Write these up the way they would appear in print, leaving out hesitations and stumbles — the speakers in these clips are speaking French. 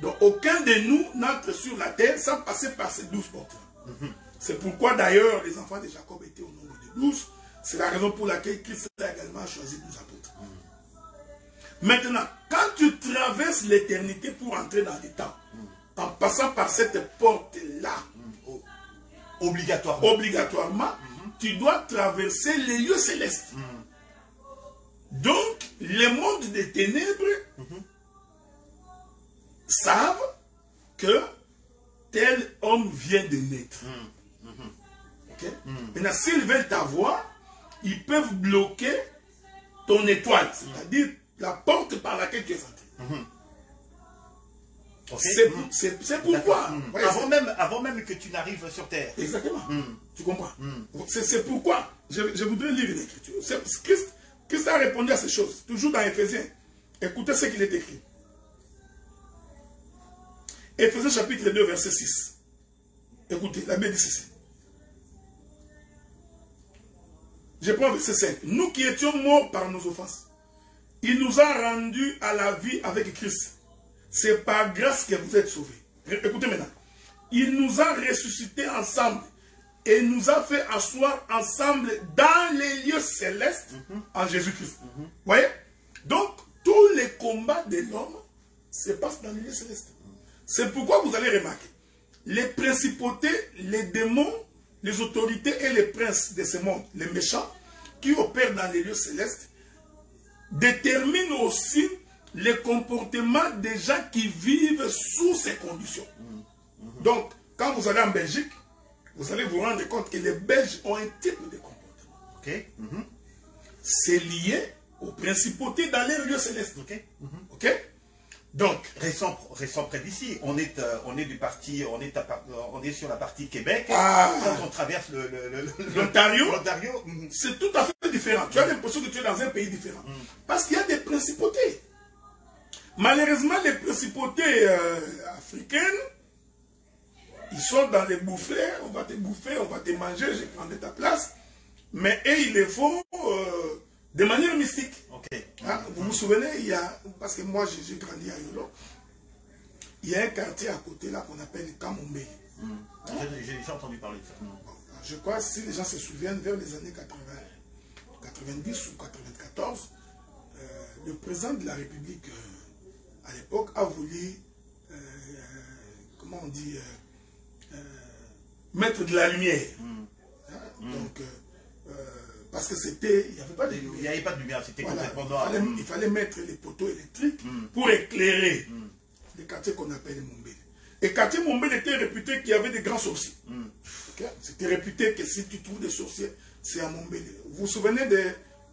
Donc aucun de nous n'entre sur la terre sans passer par ces 12 portes. C'est pourquoi d'ailleurs les enfants de Jacob étaient au nombre de 12. C'est la raison pour laquelle Christ a également choisi 12 apôtres. Maintenant, quand tu traverses l'éternité pour entrer dans les temps, en passant par cette porte-là, obligatoirement, tu dois traverser les lieux célestes. Donc, les mondes des ténèbres savent que tel homme vient de naître. Okay? Maintenant, s'ils veulent t'avoir, ils peuvent bloquer ton étoile, c'est-à-dire la porte par laquelle tu es entré. C'est pourquoi. Avant même que tu n'arrives sur terre. Exactement. Tu comprends? C'est pourquoi je voudrais lire l'écriture. Christ a répondu à ces choses, toujours dans Éphésiens. Écoutez ce qu'il est écrit. Éphésiens chapitre 2, verset 6. Écoutez, la Bible dit ceci. Je prends verset 5. Nous qui étions morts par nos offenses, il nous a rendus à la vie avec Christ. C'est par grâce que vous êtes sauvés. Écoutez maintenant. Il nous a ressuscités ensemble et nous a fait asseoir ensemble dans les lieux célestes en Jésus-Christ. Vous voyez? Donc, tous les combats de l'homme se passent dans les lieux célestes. C'est pourquoi vous allez remarquer, les principautés, les démons, les autorités et les princes de ce monde, les méchants, qui opèrent dans les lieux célestes, déterminent aussi les comportements des gens qui vivent sous ces conditions. Donc, quand vous allez en Belgique, vous allez vous rendre compte que les Belges ont un type de comportement. C'est lié aux principautés dans les lieux célestes. Donc, restons près d'ici. On est du parti, on est sur la partie Québec. Quand on traverse l'Ontario, c'est tout à fait différent. Tu as l'impression que tu es dans un pays différent. Parce qu'il y a des principautés. Malheureusement, les principautés africaines, ils sont dans les bouffées, on va te bouffer, on va te manger, je prendrai ta place. Mais eux, ils le font de manière mystique. Vous vous souvenez, il y a, parce que moi j'ai grandi à Yolo, il y a un quartier à côté là qu'on appelle Kamombé. J'ai déjà entendu parler de ça. Je crois, si les gens se souviennent, vers les années 90 ou 94, le président de la République à l'époque a voulu, comment on dit, mettre de la lumière. Donc, parce que c'était, il n'y avait pas de lumière. Il n'y avait pas de lumière, c'était complètement noir. Il fallait mettre les poteaux électriques pour éclairer les quartiers qu'on appelle Mombele. Et quartier Mombele était réputé qu'il y avait des grands sorciers. C'était réputé que si tu trouves des sorciers, c'est à Mombele. Vous vous souvenez de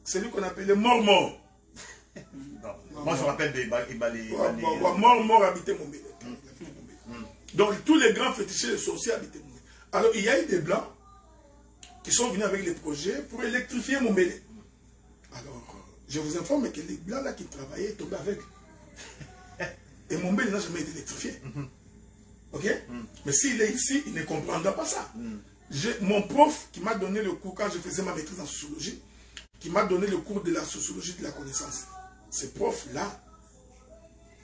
celui qu'on appelait Mort-Mort? Moi je me rappelle des Mort-Mort habitait Mombele. Donc tous les grands féticheurs de sorciers habitaient Mombele. Alors il y a eu des blancs qui sont venus avec les projets pour électrifier Mombele. Alors, je vous informe que les blancs là qui travaillaient tombaient avec. Et Mombele n'a jamais été électrifié. Mais s'il est ici, il ne comprendra pas ça. Mon prof qui m'a donné le cours, quand je faisais ma maîtrise en sociologie, qui m'a donné le cours de la sociologie de la connaissance, ce prof-là,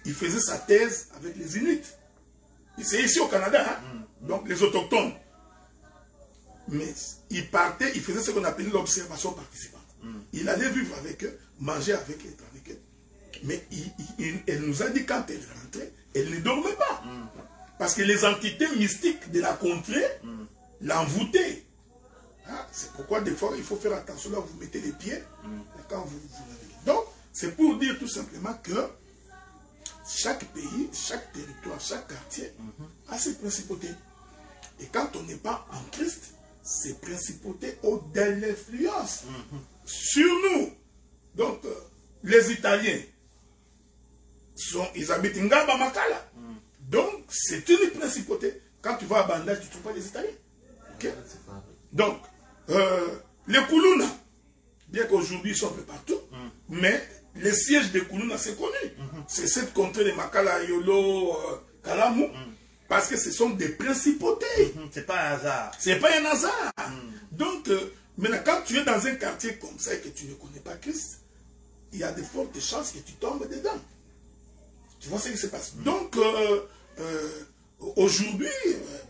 il faisait sa thèse avec les Inuits. C'est ici au Canada, donc les autochtones. Mais il partait, il faisait ce qu'on appelait l'observation participante. Il allait vivre avec eux, manger avec eux, être avec eux. Mais elle nous a dit quand elle rentrait, elle ne dormait pas. Parce que les entités mystiques de la contrée l'envoûtaient. C'est pourquoi des fois il faut faire attention là où vous mettez les pieds. Quand vous naviguez. Donc, c'est pour dire tout simplement que chaque pays, chaque territoire, chaque quartier a ses principautés. Et quand on n'est pas en Christ, ces principautés ont de l'influence sur nous. Donc, les Italiens, ils habitent Ngaba Makala. Donc, c'est une principauté. Quand tu vas à Bandage, tu ne trouves pas les Italiens. Donc, les Kuluna, bien qu'aujourd'hui ils sont un peu partout, mais les sièges des Kuluna, c'est connu. C'est cette contrée de Makala, Yolo, Kalamu. Parce que ce sont des principautés. C'est pas un hasard. C'est pas un hasard. Donc, maintenant, quand tu es dans un quartier comme ça et que tu ne connais pas Christ, il y a de fortes chances que tu tombes dedans. Tu vois ce qui se passe. Donc, aujourd'hui,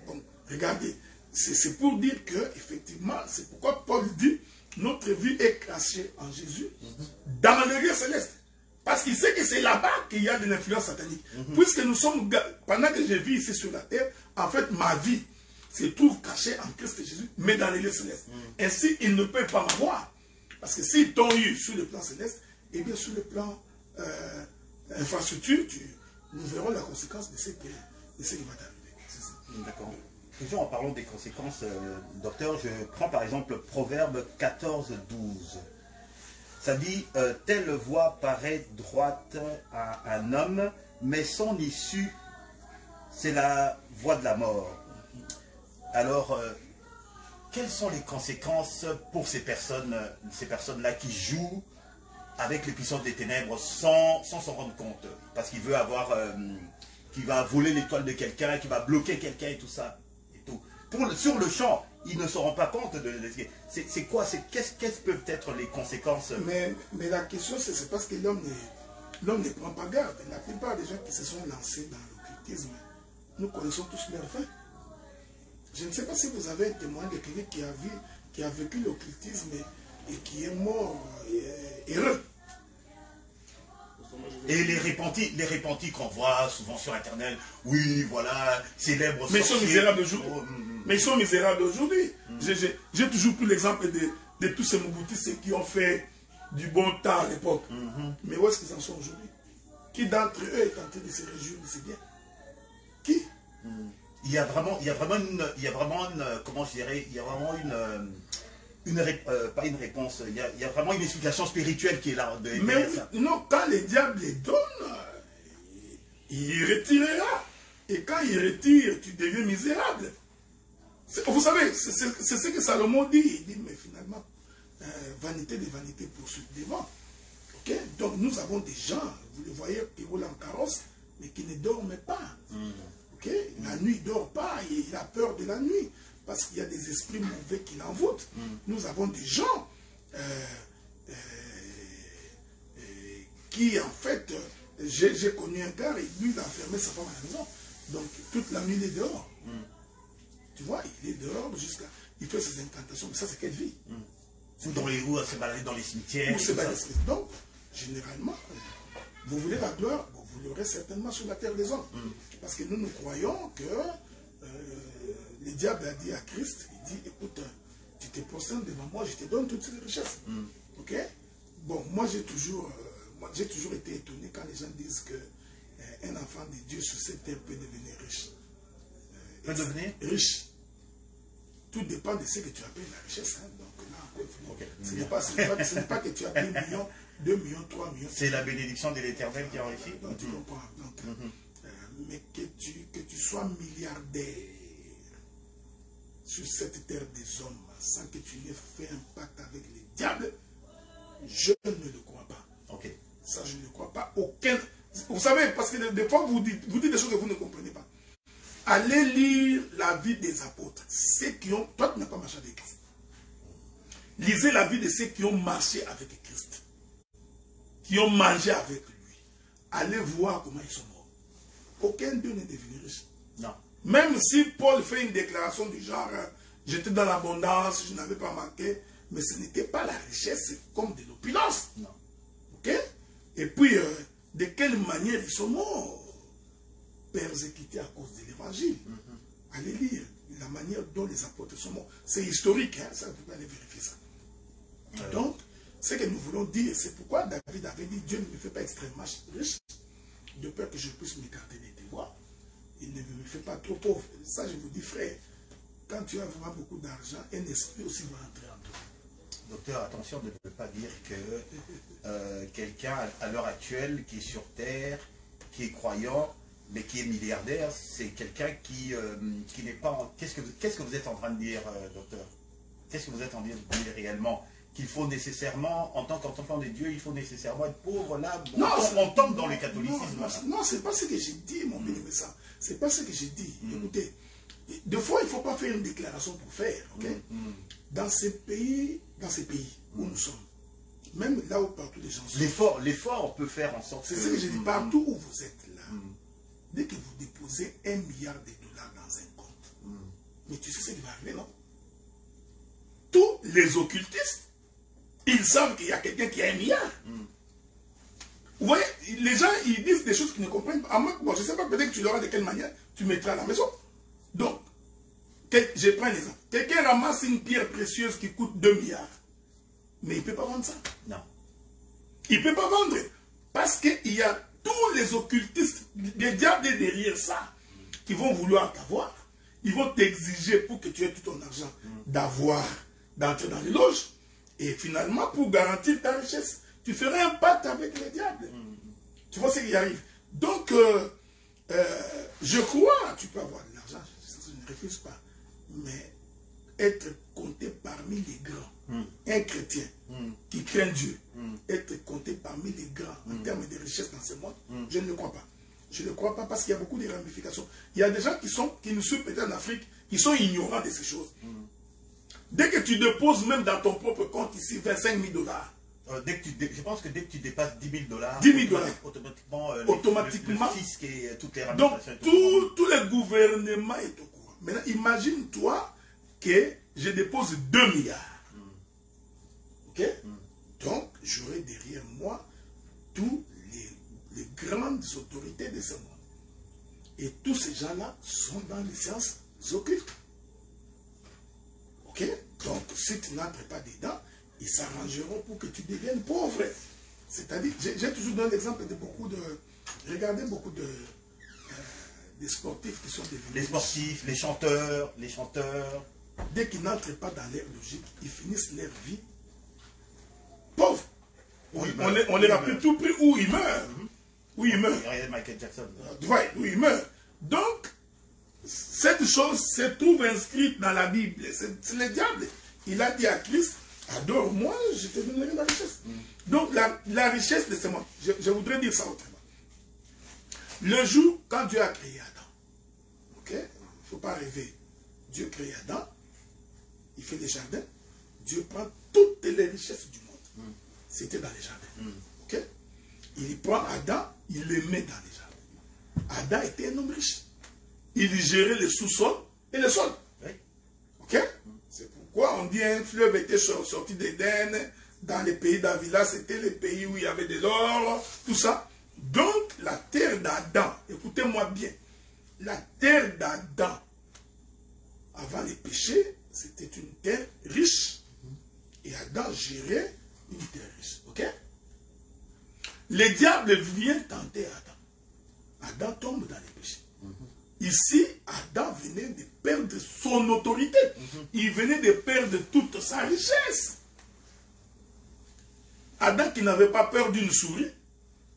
bon, regardez, c'est pour dire que, effectivement, c'est pourquoi Paul dit, notre vie est cachée en Jésus, dans le lieu céleste. Parce qu'il sait que c'est là-bas qu'il y a de l'influence satanique. Puisque nous sommes, pendant que je vis ici sur la terre, en fait, ma vie se trouve cachée en Christ Jésus, mais dans les lieux célestes. Ainsi, il ne peut pas m'avoir. Parce que s'ils t'ont eu sur le plan céleste, et bien sur le plan infrastructure, nous verrons la conséquence de ce qui va t'arriver. D'accord. Toujours en parlant des conséquences, docteur, je prends par exemple Proverbe 14, 12. Ça dit, telle voie paraît droite à un homme, mais son issue, c'est la voie de la mort. Alors, quelles sont les conséquences pour ces personnes-là qui jouent avec les puissances des ténèbres sans s'en rendre compte? Parce qu'il veut avoir, qui va voler l'étoile de quelqu'un, qui va bloquer quelqu'un et tout ça. Et tout. Sur le champ, ils ne se rendent pas compte de c'est quoi, qu'est-ce peuvent être les conséquences? Mais la question, c'est parce que l'homme ne prend pas garde. La plupart des gens qui se sont lancés dans l'occultisme, nous connaissons tous leur fin. Je ne sais pas si vous avez un témoin de quelqu'un qui a vécu l'occultisme et qui est mort heureux. Et les repentis qu'on voit souvent sur Internet, oui, voilà, célèbres mais ils sont misérables aujourd'hui. Mais ils sont misérables aujourd'hui. J'ai toujours pris l'exemple de tous ces Mobutistes qui ont fait du bon temps à l'époque. Mais où est-ce qu'ils en sont aujourd'hui? Qui d'entre eux est tenté de se réjouir de ces biens? Qui? Il y a vraiment une, comment je dirais, il y a vraiment pas une réponse, il y a vraiment une explication spirituelle qui est là. Mais non, quand le diable les donne, il retirera. Et quand il retire, tu deviens misérable. Vous savez, c'est ce que Salomon dit. Il dit, mais finalement, vanité de vanité poursuite devant. Okay? Donc nous avons des gens, vous les voyez, qui roulent en carrosse, mais qui ne dorment pas. Okay? La nuit, il ne dort pas, il a peur de la nuit, parce qu'il y a des esprits mauvais qui l'envoûtent. Nous avons des gens qui, en fait, j'ai connu un gars, et lui, il a enfermé sa femme à la maison. Donc, toute la nuit, il est dehors. Tu vois, il est dehors jusqu'à... Il fait ses incantations, mais ça, c'est quelle vie? Ou se balader dans les cimetières. Donc, généralement, vous voulez la gloire, vous l'aurez certainement sur la terre des hommes. Parce que nous croyons que le diable a dit à Christ, il dit, écoute, tu te prosternes devant moi, je te donne toutes ces richesses. Ok? Bon, moi j'ai toujours été étonné quand les gens disent que un enfant de Dieu sur cette terre peut devenir riche. Peut devenir riche. Tout dépend de ce que tu appelles la richesse. Hein. Donc là, ce n'est pas que tu as 1 million, 2 millions, 3 millions. C'est la bénédiction de l'Éternel qui enrichit. Donc tu comprends. Donc, mais que tu sois milliardaire sur cette terre des hommes sans que tu n'aies fait un pacte avec les diables, je ne le crois pas. Ça, je ne le crois pas. Aucun. Vous savez, parce que des fois, vous dites des choses que vous ne comprenez pas. Allez lire la vie des apôtres. Ceux qui ont... Toi, tu n'as pas marché avec Christ. Lisez la vie de ceux qui ont marché avec Christ. Qui ont mangé avec lui. Allez voir comment ils sont morts. Aucun d'eux n'est devenu riche. Non. Même si Paul fait une déclaration du genre, j'étais dans l'abondance, je n'avais pas manqué, mais ce n'était pas la richesse, c'est comme de l'opulence. Non. Ok? Et puis, de quelle manière ils sont morts? Persécutés à cause de l'évangile. Allez lire la manière dont les apôtres sont morts. C'est historique, hein? Ça, vous pouvez aller vérifier ça. Donc, ce que nous voulons dire, c'est pourquoi David avait dit, Dieu ne me fait pas extrêmement riche, de peur que je puisse m'écarter des devoirs. Il ne me fait pas trop pauvre. Ça, je vous dis, frère, quand tu as vraiment beaucoup d'argent, un esprit aussi va entrer en toi. Docteur, attention de ne pas dire que quelqu'un à l'heure actuelle qui est sur Terre, qui est croyant, mais qui est milliardaire, c'est quelqu'un qui n'est pas... Qu'est-ce que vous êtes en train de dire, docteur? Qu'est-ce que vous êtes en train de dire réellement? Qu'il faut nécessairement, en tant qu'enfant de Dieu, il faut nécessairement être pauvre, là, on tombe dans le catholicisme. Non, c'est pas ce que j'ai dit, mon bien-aimé, ça. C'est pas ce que j'ai dit. Écoutez, des fois, il ne faut pas faire une déclaration pour faire, ok? Dans ces pays où nous sommes, Même là où partout les gens sont. L'effort peut faire en sorte que... C'est ce que je dis, partout où vous êtes là, dès que vous déposez $1 milliard dans un compte, mais tu sais ce qui va arriver, non? Tous les occultistes, ils savent qu'il y a quelqu'un qui a $1 milliard. Vous voyez, les gens, ils disent des choses qu'ils ne comprennent pas. Bon, je ne sais pas, peut-être que tu l'auras de quelle manière, tu mettras à la maison. Donc, je prends un exemple. Quelqu'un ramasse une pierre précieuse qui coûte 2 milliards. Mais il ne peut pas vendre ça. Non. Il ne peut pas vendre. Parce qu'il y a tous les occultistes, des diables derrière ça, qui vont vouloir t'avoir. Ils vont t'exiger pour que tu aies tout ton argent d'entrer dans les loges. Et finalement, pour garantir ta richesse, tu ferais un pacte avec les diables. Tu vois ce qui arrive. Donc, je crois, tu peux avoir de l'argent, je ne refuse pas. Mais être compté parmi les grands, un chrétien qui craint Dieu, être compté parmi les grands en termes de richesse dans ce monde, je ne le crois pas. Je ne le crois pas parce qu'il y a beaucoup de ramifications. Il y a des gens qui nous suivent peut-être en Afrique, qui sont ignorants de ces choses. Dès que tu déposes même dans ton propre compte ici 25 000 $, je pense que dès que tu dépasses 10 000 $, 10 000 $, automatiquement, le fisc et toutes les ramifications. Donc, tout le gouvernement est au courant. Maintenant, imagine-toi que je dépose 2 milliards. Ok? Donc, j'aurai derrière moi tous les grandes autorités de ce monde. Et tous ces gens-là sont dans les sciences occultes. Ok? Donc, si tu n'entres pas dedans, ils s'arrangeront pour que tu deviennes pauvre. C'est-à-dire, j'ai toujours donné l'exemple de beaucoup de... Regardez beaucoup des sportifs qui sont devenus... Les sportifs, les chanteurs... Dès qu'ils n'entrent pas dans leur logique, ils finissent leur vie pauvres. On les rappelle tout prix où ils meurent. Où ils meurent. Michael Jackson. Où ils meurent. Donc, cette chose se trouve inscrite dans la Bible. C'est le diable. Il a dit à Christ, adore-moi, je te donnerai la richesse. Donc, la richesse de ce monde, je voudrais dire ça autrement. Le jour, quand Dieu a créé Adam, ok, il ne faut pas rêver. Dieu crée Adam, il fait des jardins, Dieu prend toutes les richesses du monde. C'était dans les jardins. Ok? Il prend Adam, il le met dans les jardins. Adam était un homme riche. Il gérait le sous-sol et le sol. Ok? C'est pourquoi on dit un fleuve était sorti d'Éden, dans les pays d'Avila, c'était les pays où il y avait de l'or, tout ça. Donc, la terre d'Adam, écoutez-moi bien, la terre d'Adam, avant les péchés, c'était une terre riche. Et Adam gérait une terre riche. Ok? Le diable vient tenter Adam. Adam tombe dans les péchés. Ici, Adam venait de perdre son autorité. Il venait de perdre toute sa richesse. Adam qui n'avait pas peur d'une souris,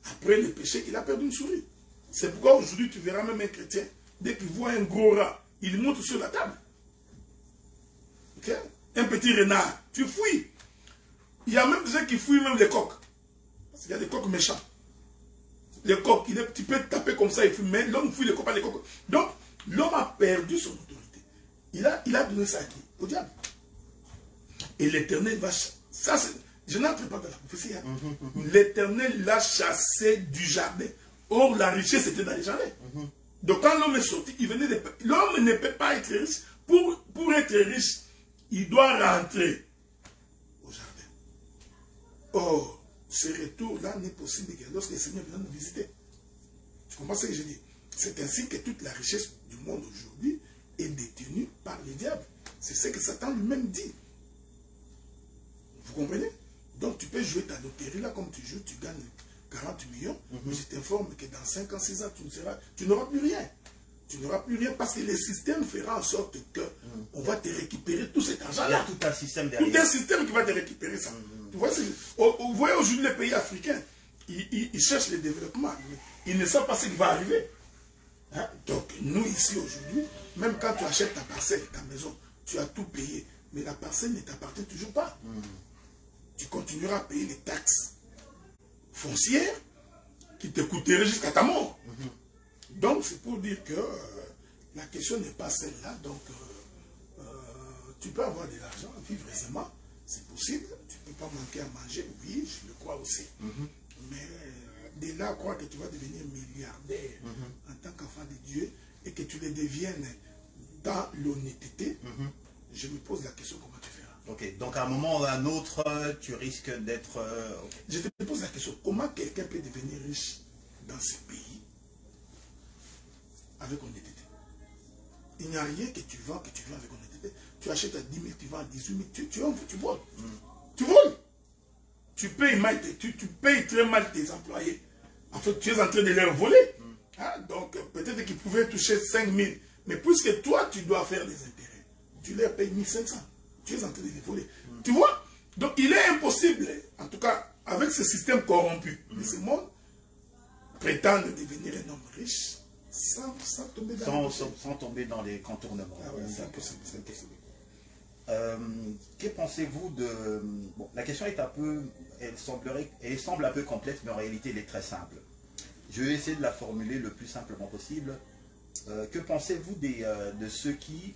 après le péché, il a perdu une souris. C'est pourquoi aujourd'hui, tu verras même un chrétien, dès qu'il voit un gros rat, il monte sur la table. Okay? Un petit renard, tu fouilles. Il y a même des gens qui fouillent même les coqs. Parce qu'il y a des coqs méchants. Les coqs, tu peux taper comme ça, mais l'homme fouille les coqs, pas les coqs. Donc, l'homme a perdu son autorité. Il a donné ça à qui? Au diable. Et l'Éternel va... Ça, je n'entre pas dans la prophétie. Hein. L'Éternel l'a chassé du jardin. Or, la richesse était dans les jardins. Donc, quand l'homme est sorti, il venait de... L'homme ne peut pas être riche. Pour être riche, il doit rentrer au jardin. Or, ce retour-là n'est possible que lorsque le Seigneur vient nous visiter. Tu comprends ce que je dis? C'est ainsi que toute la richesse du monde aujourd'hui est détenue par les diables. C'est ce que Satan lui-même dit. Vous comprenez? Donc tu peux jouer ta loterie là comme tu joues, tu gagnes 40 millions, mais je t'informe que dans 5 ans, 6 ans, tu n'auras plus rien. Tu n'auras plus rien parce que le système fera en sorte que on va te récupérer tout cet argent-là. Il y a tout un système derrière. Tout un système qui va te récupérer ça. Vous voyez aujourd'hui les pays africains, ils cherchent le développement. Ils ne savent pas ce qui va arriver. Hein? Donc nous ici aujourd'hui, même quand tu achètes ta parcelle, ta maison, tu as tout payé, mais la parcelle ne t'appartient toujours pas. Tu continueras à payer les taxes foncières qui te coûteraient jusqu'à ta mort. Donc c'est pour dire que la question n'est pas celle-là. Donc tu peux avoir de l'argent, vivre aisément, c'est possible. Tu ne peux pas manquer à manger, oui, je le crois aussi. Mais de là, croire que tu vas devenir milliardaire en tant qu'enfant de Dieu et que tu le deviennes dans l'honnêteté, je me pose la question comment tu feras. Ok, donc à un moment ou à un autre, tu risques d'être... okay. Je te pose la question, comment quelqu'un peut devenir riche dans ce pays avec honnêteté? Il n'y a rien que tu vends avec honnêteté. Tu achètes à 10 000, tu vends à 18 000, tu voles. Tu voles. Tu payes mal, tu payes très mal tes employés. En fait, tu es en train de leur voler. Donc, peut-être qu'ils pouvaient toucher 5 000. Mais puisque toi, tu dois faire des intérêts, tu leur payes 1 500. Tu es en train de les voler. Tu vois? Donc, il est impossible, en tout cas, avec ce système corrompu de ce monde, prétendre devenir un homme riche sans tomber dans les contournements. Ah ouais, c'est impossible. Que pensez-vous de... Bon, la question est un peu... Elle semble un peu complexe, mais en réalité, elle est très simple. Je vais essayer de la formuler le plus simplement possible. Que pensez-vous de ceux qui,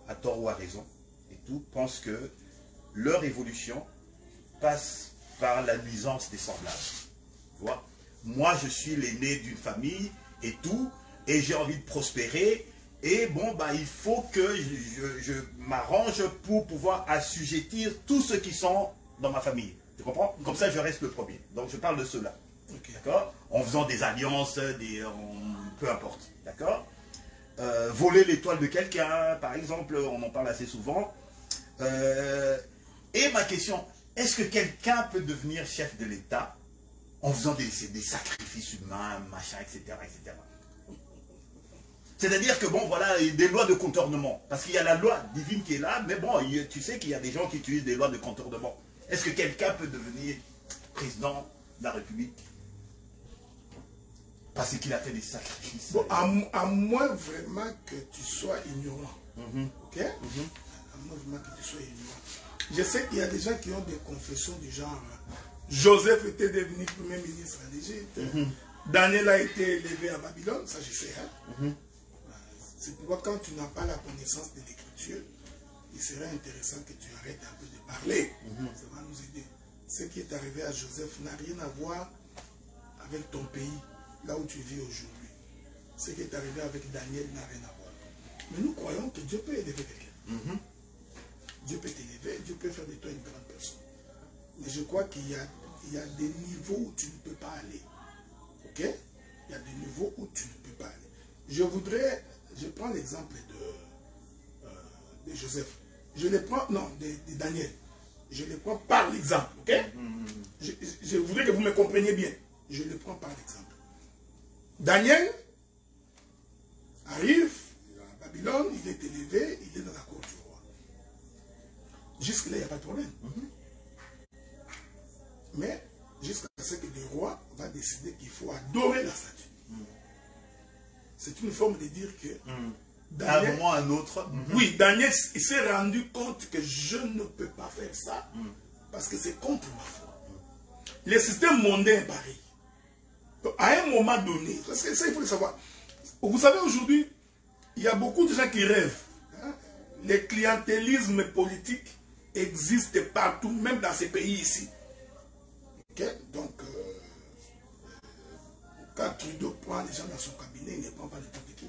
à tort ou à raison, et tout, pensent que leur évolution passe par la nuisance des semblables? Tu vois? Moi, je suis l'aîné d'une famille et tout, et j'ai envie de prospérer, et bon, il faut que je m'arrange pour pouvoir assujettir tous ceux qui sont dans ma famille. Tu comprends? Comme ça, je reste le premier. Donc, je parle de ceux-là. Okay. D'accord? En faisant des alliances, peu importe. D'accord? Voler l'étoile de quelqu'un, par exemple, on en parle assez souvent. Et ma question, est-ce que quelqu'un peut devenir chef de l'État en faisant des sacrifices humains, machin, etc., etc. C'est-à-dire que, bon, voilà, il y a des lois de contournement. Parce qu'il y a la loi divine qui est là, mais bon, tu sais qu'il y a des gens qui utilisent des lois de contournement. Est-ce que quelqu'un peut devenir président de la République parce qu'il a fait des sacrifices? Bon, à moins vraiment que tu sois ignorant. Ok? À moins vraiment que tu sois ignorant. Je sais qu'il y a des gens qui ont des confessions du genre Joseph était devenu premier ministre en Égypte. Daniel a été élevé à Babylone, ça je sais. C'est pourquoi quand tu n'as pas la connaissance de l'écriture, il serait intéressant que tu arrêtes un peu de parler. Ça va nous aider. Ce qui est arrivé à Joseph n'a rien à voir avec ton pays, là où tu vis aujourd'hui. Ce qui est arrivé avec Daniel n'a rien à voir. Mais nous croyons que Dieu peut élever quelqu'un. Dieu peut t'élever, Dieu peut faire de toi une grande personne. Mais je crois qu'il y a des niveaux où tu ne peux pas aller. Ok? Il y a des niveaux où tu ne peux pas aller. Je prends l'exemple de Joseph. Je le prends, non, de Daniel. Je le prends par l'exemple, ok? Je voudrais que vous me compreniez bien. Je le prends par l'exemple. Daniel arrive à Babylone, il est élevé, il est dans la cour du roi. Jusque-là, il n'y a pas de problème. Mais jusqu'à ce que le roi va décider qu'il faut adorer la statue. C'est une forme de dire que Daniel, à un moment un autre. Oui, Daniel il s'est rendu compte que je ne peux pas faire ça parce que c'est contre ma foi. Le système mondain est pareil. Donc, à un moment donné, parce que ça il faut le savoir. Vous savez aujourd'hui, il y a beaucoup de gens qui rêvent. Le clientélisme politique existe partout, même dans ces pays ici. Okay? Donc, quand Trudeau prend les gens dans son cabinet, il ne prend pas n'importe qui.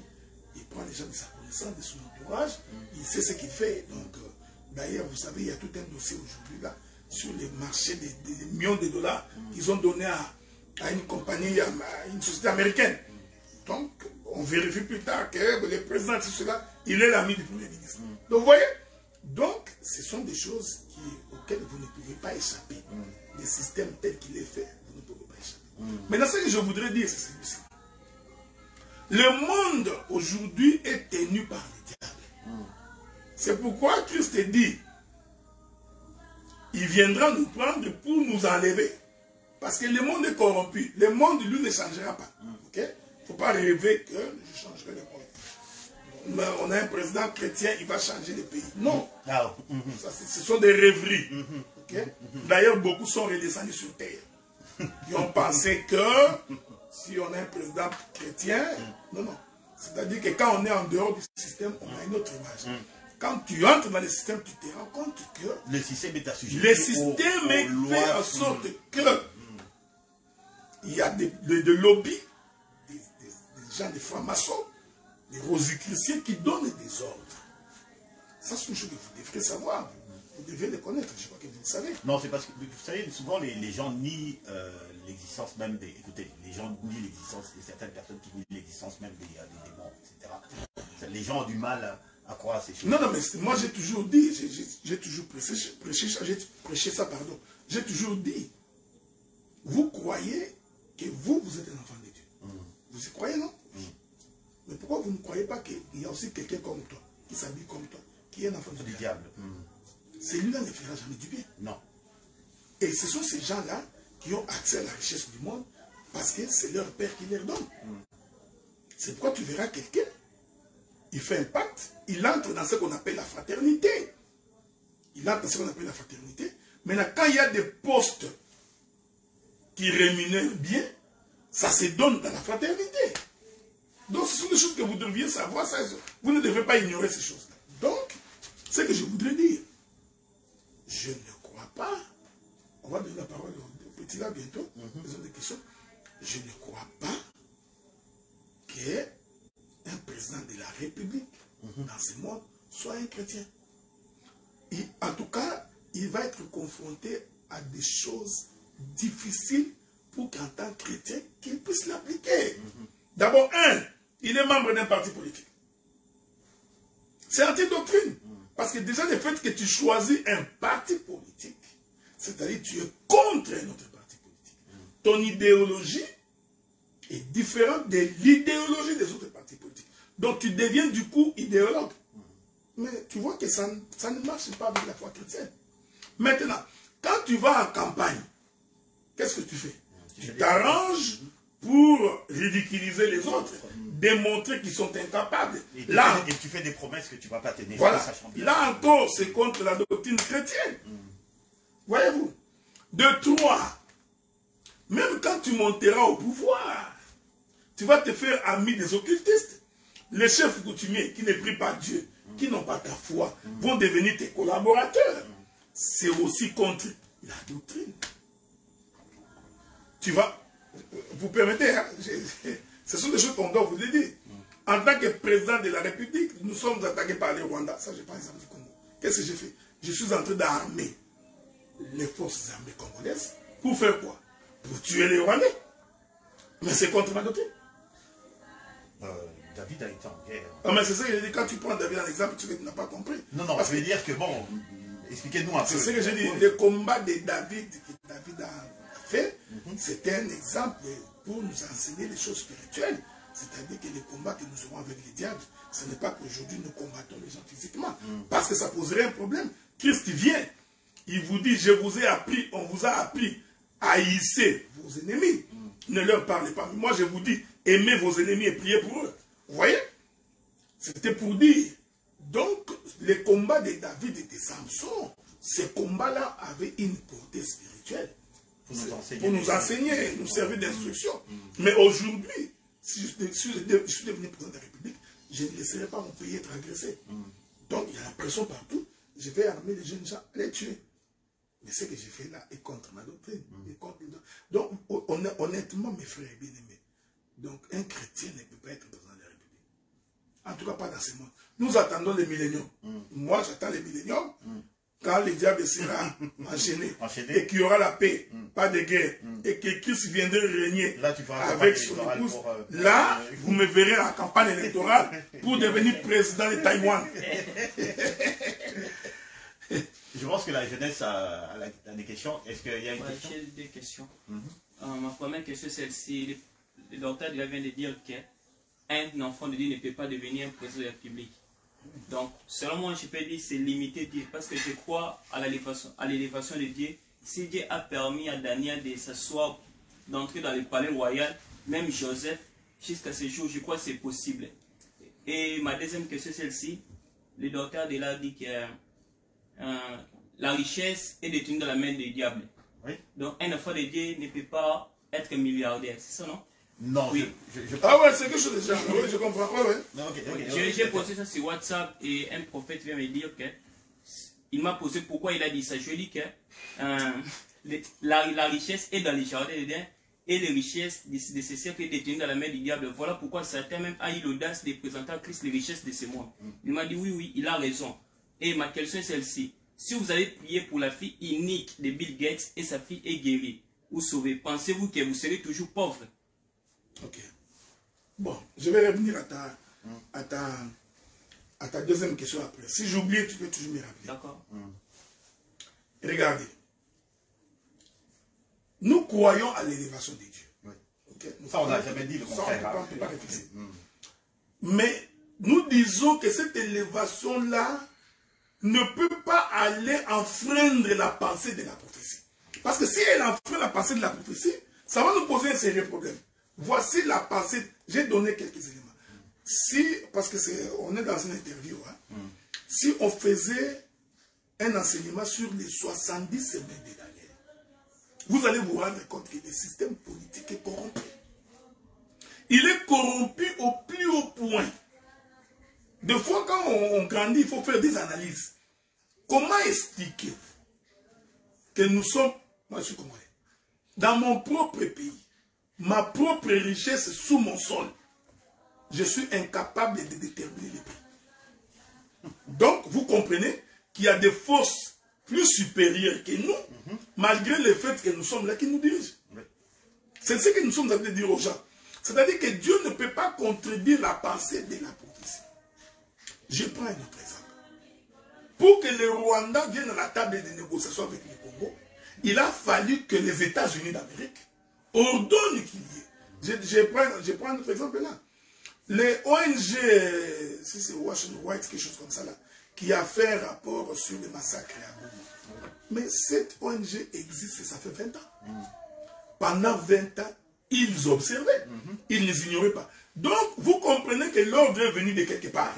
Il prend les gens de sa connaissance, de son entourage. Il sait ce qu'il fait. Donc, d'ailleurs, vous savez, il y a tout un dossier aujourd'hui là sur les marchés des millions de dollars qu'ils ont donné à une compagnie, à une société américaine. Donc, on vérifie plus tard que le président de cela, il est l'ami du Premier ministre. Donc, vous voyez? Donc, ce sont des choses auxquelles vous ne pouvez pas échapper. Le système tel qu'il est fait, vous ne pouvez pas échapper. Maintenant, ce que je voudrais dire, c'est celui-ci. Le monde aujourd'hui est tenu par le diable. C'est pourquoi Christ dit, il viendra nous prendre pour nous enlever. Parce que le monde est corrompu. Le monde, lui, ne changera pas. Ok? Il ne faut pas rêver que je changerai le monde. Mais on a un président chrétien, il va changer le pays. Non. Ça, ce sont des rêveries. Okay? D'ailleurs, beaucoup sont redescendus sur terre. Ils ont pensé que si on a un président chrétien, non. C'est-à-dire que quand on est en dehors du système, on a une autre image. quand tu entres dans le système, tu te rends compte que le système est assujetti. Le système est fait en sorte que il y a des lobbies, des gens, des francs-maçons, des rosicruciens qui donnent des ordres. Ça, c'est une chose que vous devrez savoir. Vous devez les connaître. Je crois que vous le savez. Non, c'est parce que, vous savez, souvent les gens nient l'existence même des... Écoutez, les gens nient l'existence de certaines personnes qui nient l'existence même des démons, etc. Les gens ont du mal à croire à ces choses. Non, non, mais moi j'ai toujours dit, j'ai toujours prêché ça, pardon. J'ai toujours dit, vous croyez que vous êtes un enfant de Dieu. Vous y croyez, non? Mais pourquoi vous ne croyez pas qu'il y a aussi quelqu'un comme toi, qui s'habille comme toi, qui est un enfant du diable? Celui-là ne fera jamais du bien. Non. Et ce sont ces gens-là qui ont accès à la richesse du monde parce que c'est leur père qui leur donne. C'est pourquoi tu verras quelqu'un, il fait un pacte, il entre dans ce qu'on appelle la fraternité. Il entre dans ce qu'on appelle la fraternité. Maintenant, quand il y a des postes qui rémunèrent bien, ça se donne dans la fraternité. Donc, ce sont des choses que vous devriez savoir. Ça, vous ne devez pas ignorer ces choses-là. Donc, ce que je voudrais dire, je ne crois pas, on va donner la parole au petit là bientôt, ils ont des questions, je ne crois pas qu'un président de la République dans ce monde soit un chrétien. Et, en tout cas, il va être confronté à des choses difficiles pour qu'en tant que chrétien, qu'il puisse l'appliquer. D'abord, il est membre d'un parti politique. C'est anti-doctrine. Parce que déjà, le fait que tu choisis un parti politique, c'est-à-dire que tu es contre un autre parti politique. Ton idéologie est différente de l'idéologie des autres partis politiques. Donc, tu deviens du coup idéologue. Mais tu vois que ça ne marche pas avec la foi chrétienne. Maintenant, quand tu vas en campagne, qu'est-ce que tu fais? Tu t'arranges pour ridiculiser les autres, démontrer qu'ils sont incapables. Et tu fais des promesses que tu ne vas pas tenir. Voilà. Là encore, c'est contre la doctrine chrétienne. Voyez-vous? De trois, même quand tu monteras au pouvoir, tu vas te faire ami des occultistes. Les chefs coutumiers qui ne prient pas Dieu, qui n'ont pas ta foi, vont devenir tes collaborateurs. C'est aussi contre la doctrine. Tu vas... Vous permettez, hein, ce sont des choses qu'on doit vous le dire. En tant que président de la République, nous sommes attaqués par les Rwandais. Ça, je prends l'exemple du Congo. Qu'est-ce que j'ai fait? Je suis en train d'armer les forces armées congolaises. Pour faire quoi? Pour tuer les Rwandais. Mais c'est contre ma doctrine. David a été en guerre. Ah, mais c'est ça que j'ai dit. Quand tu prends David en exemple, tu n'as pas compris. Non, non, je veux dire que bon, expliquez-nous un peu. C'est ce que j'ai dit. Le combat de David que David a fait, c'était un exemple pour nous enseigner les choses spirituelles. C'est-à-dire que les combats que nous aurons avec les diables, ce n'est pas qu'aujourd'hui nous combattons les gens physiquement. Parce que ça poserait un problème. Christ vient, il vous dit, je vous ai appris, on vous a appris à haïsser vos ennemis. Ne leur parlez pas. Moi je vous dis, aimez vos ennemis et priez pour eux. Vous voyez? C'était pour dire. Donc, les combats de David et de Samson, ces combats-là avaient une portée spirituelle. Pour nous enseigner, nous servir d'instruction. Mais aujourd'hui, si je suis devenu président de la République, je ne laisserai pas mon pays être agressé. Donc, il y a la pression partout. Je vais armer les jeunes gens, les tuer. Mais ce que j'ai fait là est contre ma doctrine. Donc, honnêtement, mes frères bien-aimés, donc un chrétien ne peut pas être président de la République. En tout cas, pas dans ce monde. Nous attendons les milléniums. Moi, j'attends les milléniums. Quand le diable sera enchaîné, et qu'il y aura la paix, pas de guerre, et que Christ viendra régner là, avec son épouse, là, vous me verrez en campagne électorale pour devenir président de Taïwan. Je pense que la jeunesse a des questions. Est-ce qu'il y a une question? J'ai des questions. Ma première question, c'est celle-ci. Le docteur vient de dire qu'un enfant de Dieu ne peut pas devenir un président de la République. Donc, selon moi, je peux dire que c'est limité Dieu, parce que je crois à l'élévation de Dieu. Si Dieu a permis à Daniel de s'asseoir, d'entrer dans le palais royal, même Joseph, jusqu'à ce jour, je crois que c'est possible. Et ma deuxième question, c'est celle-ci. Le docteur de là dit que la richesse est détenue dans la main du diable. Oui. Donc, un enfant de Dieu ne peut pas être milliardaire, c'est ça, non? Non, oui. Ah ouais, c'est quelque chose déjà. Oui, je comprends. Ouais, ouais. Non, okay. J'ai posté ça sur WhatsApp et un prophète vient me dire que il m'a posé pourquoi il a dit ça. Je lui ai dit que la richesse est dans les jardins d'Éden et les richesses de ces siècles est détenues dans la main du diable. Voilà pourquoi Satan même a eu l'audace de présenter à Christ les richesses de ce monde. Il m'a dit oui, il a raison. Et ma question est celle-ci. Si vous avez prié pour la fille unique de Bill Gates et sa fille est guérie ou sauvée, pensez-vous que vous serez toujours pauvre? Ok. Bon, je vais revenir à ta deuxième question après. Si j'oublie, tu peux toujours me rappeler. D'accord. Regardez. Nous croyons à l'élévation des dieux. Oui. Okay? Ça, on n'a jamais dit le contraire. Ça, on ne peut pas réfléchir. Mais nous disons que cette élévation-là ne peut pas aller enfreindre la pensée de la prophétie. Parce que si elle enfreint la pensée de la prophétie, ça va nous poser un sérieux problème. Voici la pensée. J'ai donné quelques éléments. Si, parce que on est dans une interview, hein, si on faisait un enseignement sur les 70 semaines de Daniel, vous allez vous rendre compte que le système politique est corrompu. Il est corrompu au plus haut point. Des fois, quand on grandit, il faut faire des analyses. Comment expliquer que nous sommes, moi je suis congolais, dans mon propre pays, ma propre richesse sous mon sol, je suis incapable de déterminer les prix. Donc, vous comprenez qu'il y a des forces plus supérieures que nous, malgré le fait que nous sommes là qui nous dirigent. C'est ce que nous sommes en train de dire aux gens. C'est-à-dire que Dieu ne peut pas contredire la pensée de la prophétie. Je prends un autre exemple. Pour que le Rwanda vienne à la table de négociation avec le Congo, il a fallu que les États-Unis d'Amérique ordonnent qu'il y ait. Je prends un autre exemple là. Les ONG, si c'est Washington White, quelque chose comme ça là, qui a fait un rapport sur le massacre à Goma. Mais cette ONG existe, ça fait 20 ans. Pendant 20 ans, ils observaient. Ils ne les ignoraient pas. Donc, vous comprenez que l'ordre est venu de quelque part.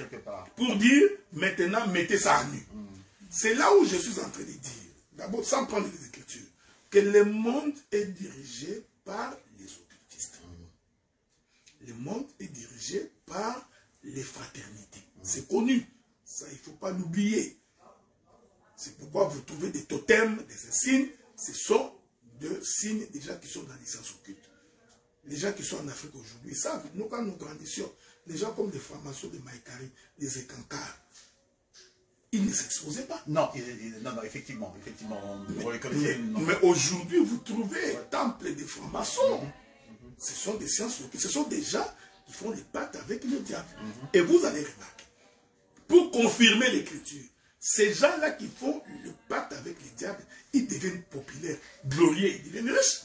Pour dire, maintenant, mettez ça à nu. C'est là où je suis en train de dire, d'abord, sans prendre les Écritures, que le monde est dirigé par les occultistes. Le monde est dirigé par les fraternités. C'est connu. Ça, il ne faut pas l'oublier. C'est pourquoi vous trouvez des totems, des insignes. Ce sont des signes des gens qui sont dans les sciences occultes. Les gens qui sont en Afrique aujourd'hui savent. Nous, quand nous grandissions, les gens comme les francs-maçons de Maïkari, les Ekankars, ils ne s'exposaient pas. Non, non, effectivement. Mais aujourd'hui, vous trouvez un temple des francs-maçons. Ce sont des sciences occultes. Ce sont des gens qui font des pactes avec le diable. Et vous allez remarquer, pour confirmer l'écriture, ces gens-là qui font le pacte avec le diable, ils deviennent populaires, glorieux, ils deviennent riches.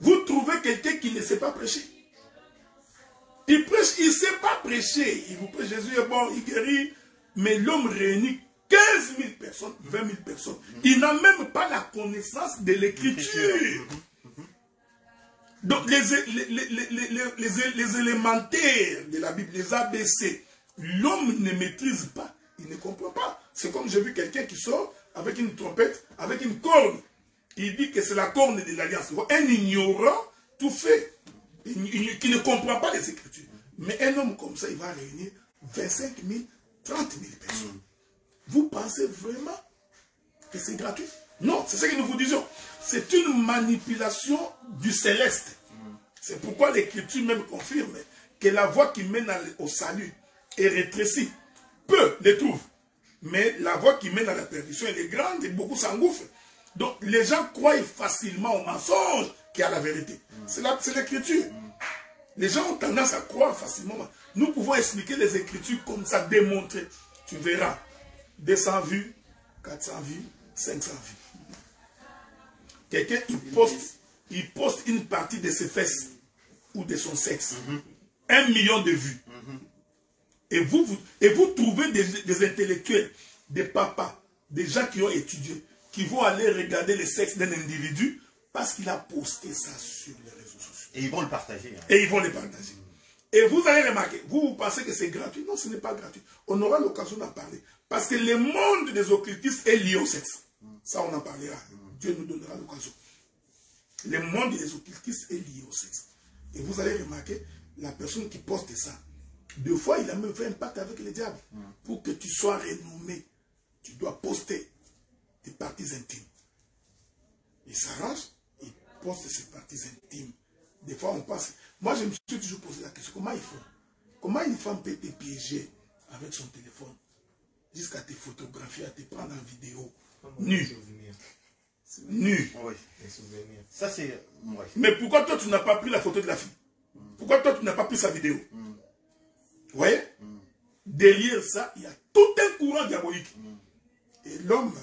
Vous trouvez quelqu'un qui ne sait pas prêcher. Il prêche, il ne sait pas prêcher. Il vous prêche, Jésus est bon, il guérit. Mais l'homme réunit 15 000 personnes, 20 000 personnes. Il n'a même pas la connaissance de l'écriture. Donc les élémentaires de la Bible, les ABC, l'homme ne maîtrise pas. Il ne comprend pas. C'est comme j'ai vu quelqu'un qui sort avec une trompette, avec une corne. Il dit que c'est la corne de l'alliance. Un ignorant tout fait, qui ne comprend pas les Écritures. Mais un homme comme ça, il va réunir 25 000, 30 000 personnes. Vous pensez vraiment que c'est gratuit? Non, c'est ce que nous vous disons. C'est une manipulation du céleste. C'est pourquoi l'Écriture même confirme que la voie qui mène au salut est rétrécie. Peu les trouvent. Mais la voie qui mène à la perdition, elle est grande et beaucoup s'engouffrent. Donc les gens croient facilement au mensonge qu'à la vérité. C'est l'Écriture. Les gens ont tendance à croire facilement. Nous pouvons expliquer les Écritures comme ça, démontrer. Tu verras 200 vues, 400 vues, 500 vues. Quelqu'un, il poste une partie de ses fesses ou de son sexe. 1 million de vues. Et vous trouvez des intellectuels, des papas, des gens qui ont étudié, qui vont aller regarder le sexe d'un individu parce qu'il a posté ça sur les réseaux sociaux. Et ils vont le partager. Hein. Et ils vont le partager. Et vous allez remarquer, vous pensez que c'est gratuit. Non, ce n'est pas gratuit. On aura l'occasion d'en parler. Parce que le monde des occultistes est lié au sexe. Ça, on en parlera. Dieu nous donnera l'occasion. Le monde des occultistes est lié au sexe. Et vous allez remarquer, la personne qui poste ça, deux fois, il a même fait un pacte avec le diable. Pour que tu sois renommé, tu dois poster tes parties intimes. Il s'arrange, il poste ses parties intimes. Des fois, on passe. Moi, je me suis toujours posé la question, comment ils font? Comment une femme peut te piéger avec son téléphone jusqu'à te photographier, à te prendre en vidéo, nu? Nu. Oui. Ça, c'est... Ouais. Mais pourquoi toi, tu n'as pas pris la photo de la fille? Pourquoi toi, tu n'as pas pris sa vidéo? Vous voyez? Derrière ça, il y a tout un courant diabolique. Et l'homme,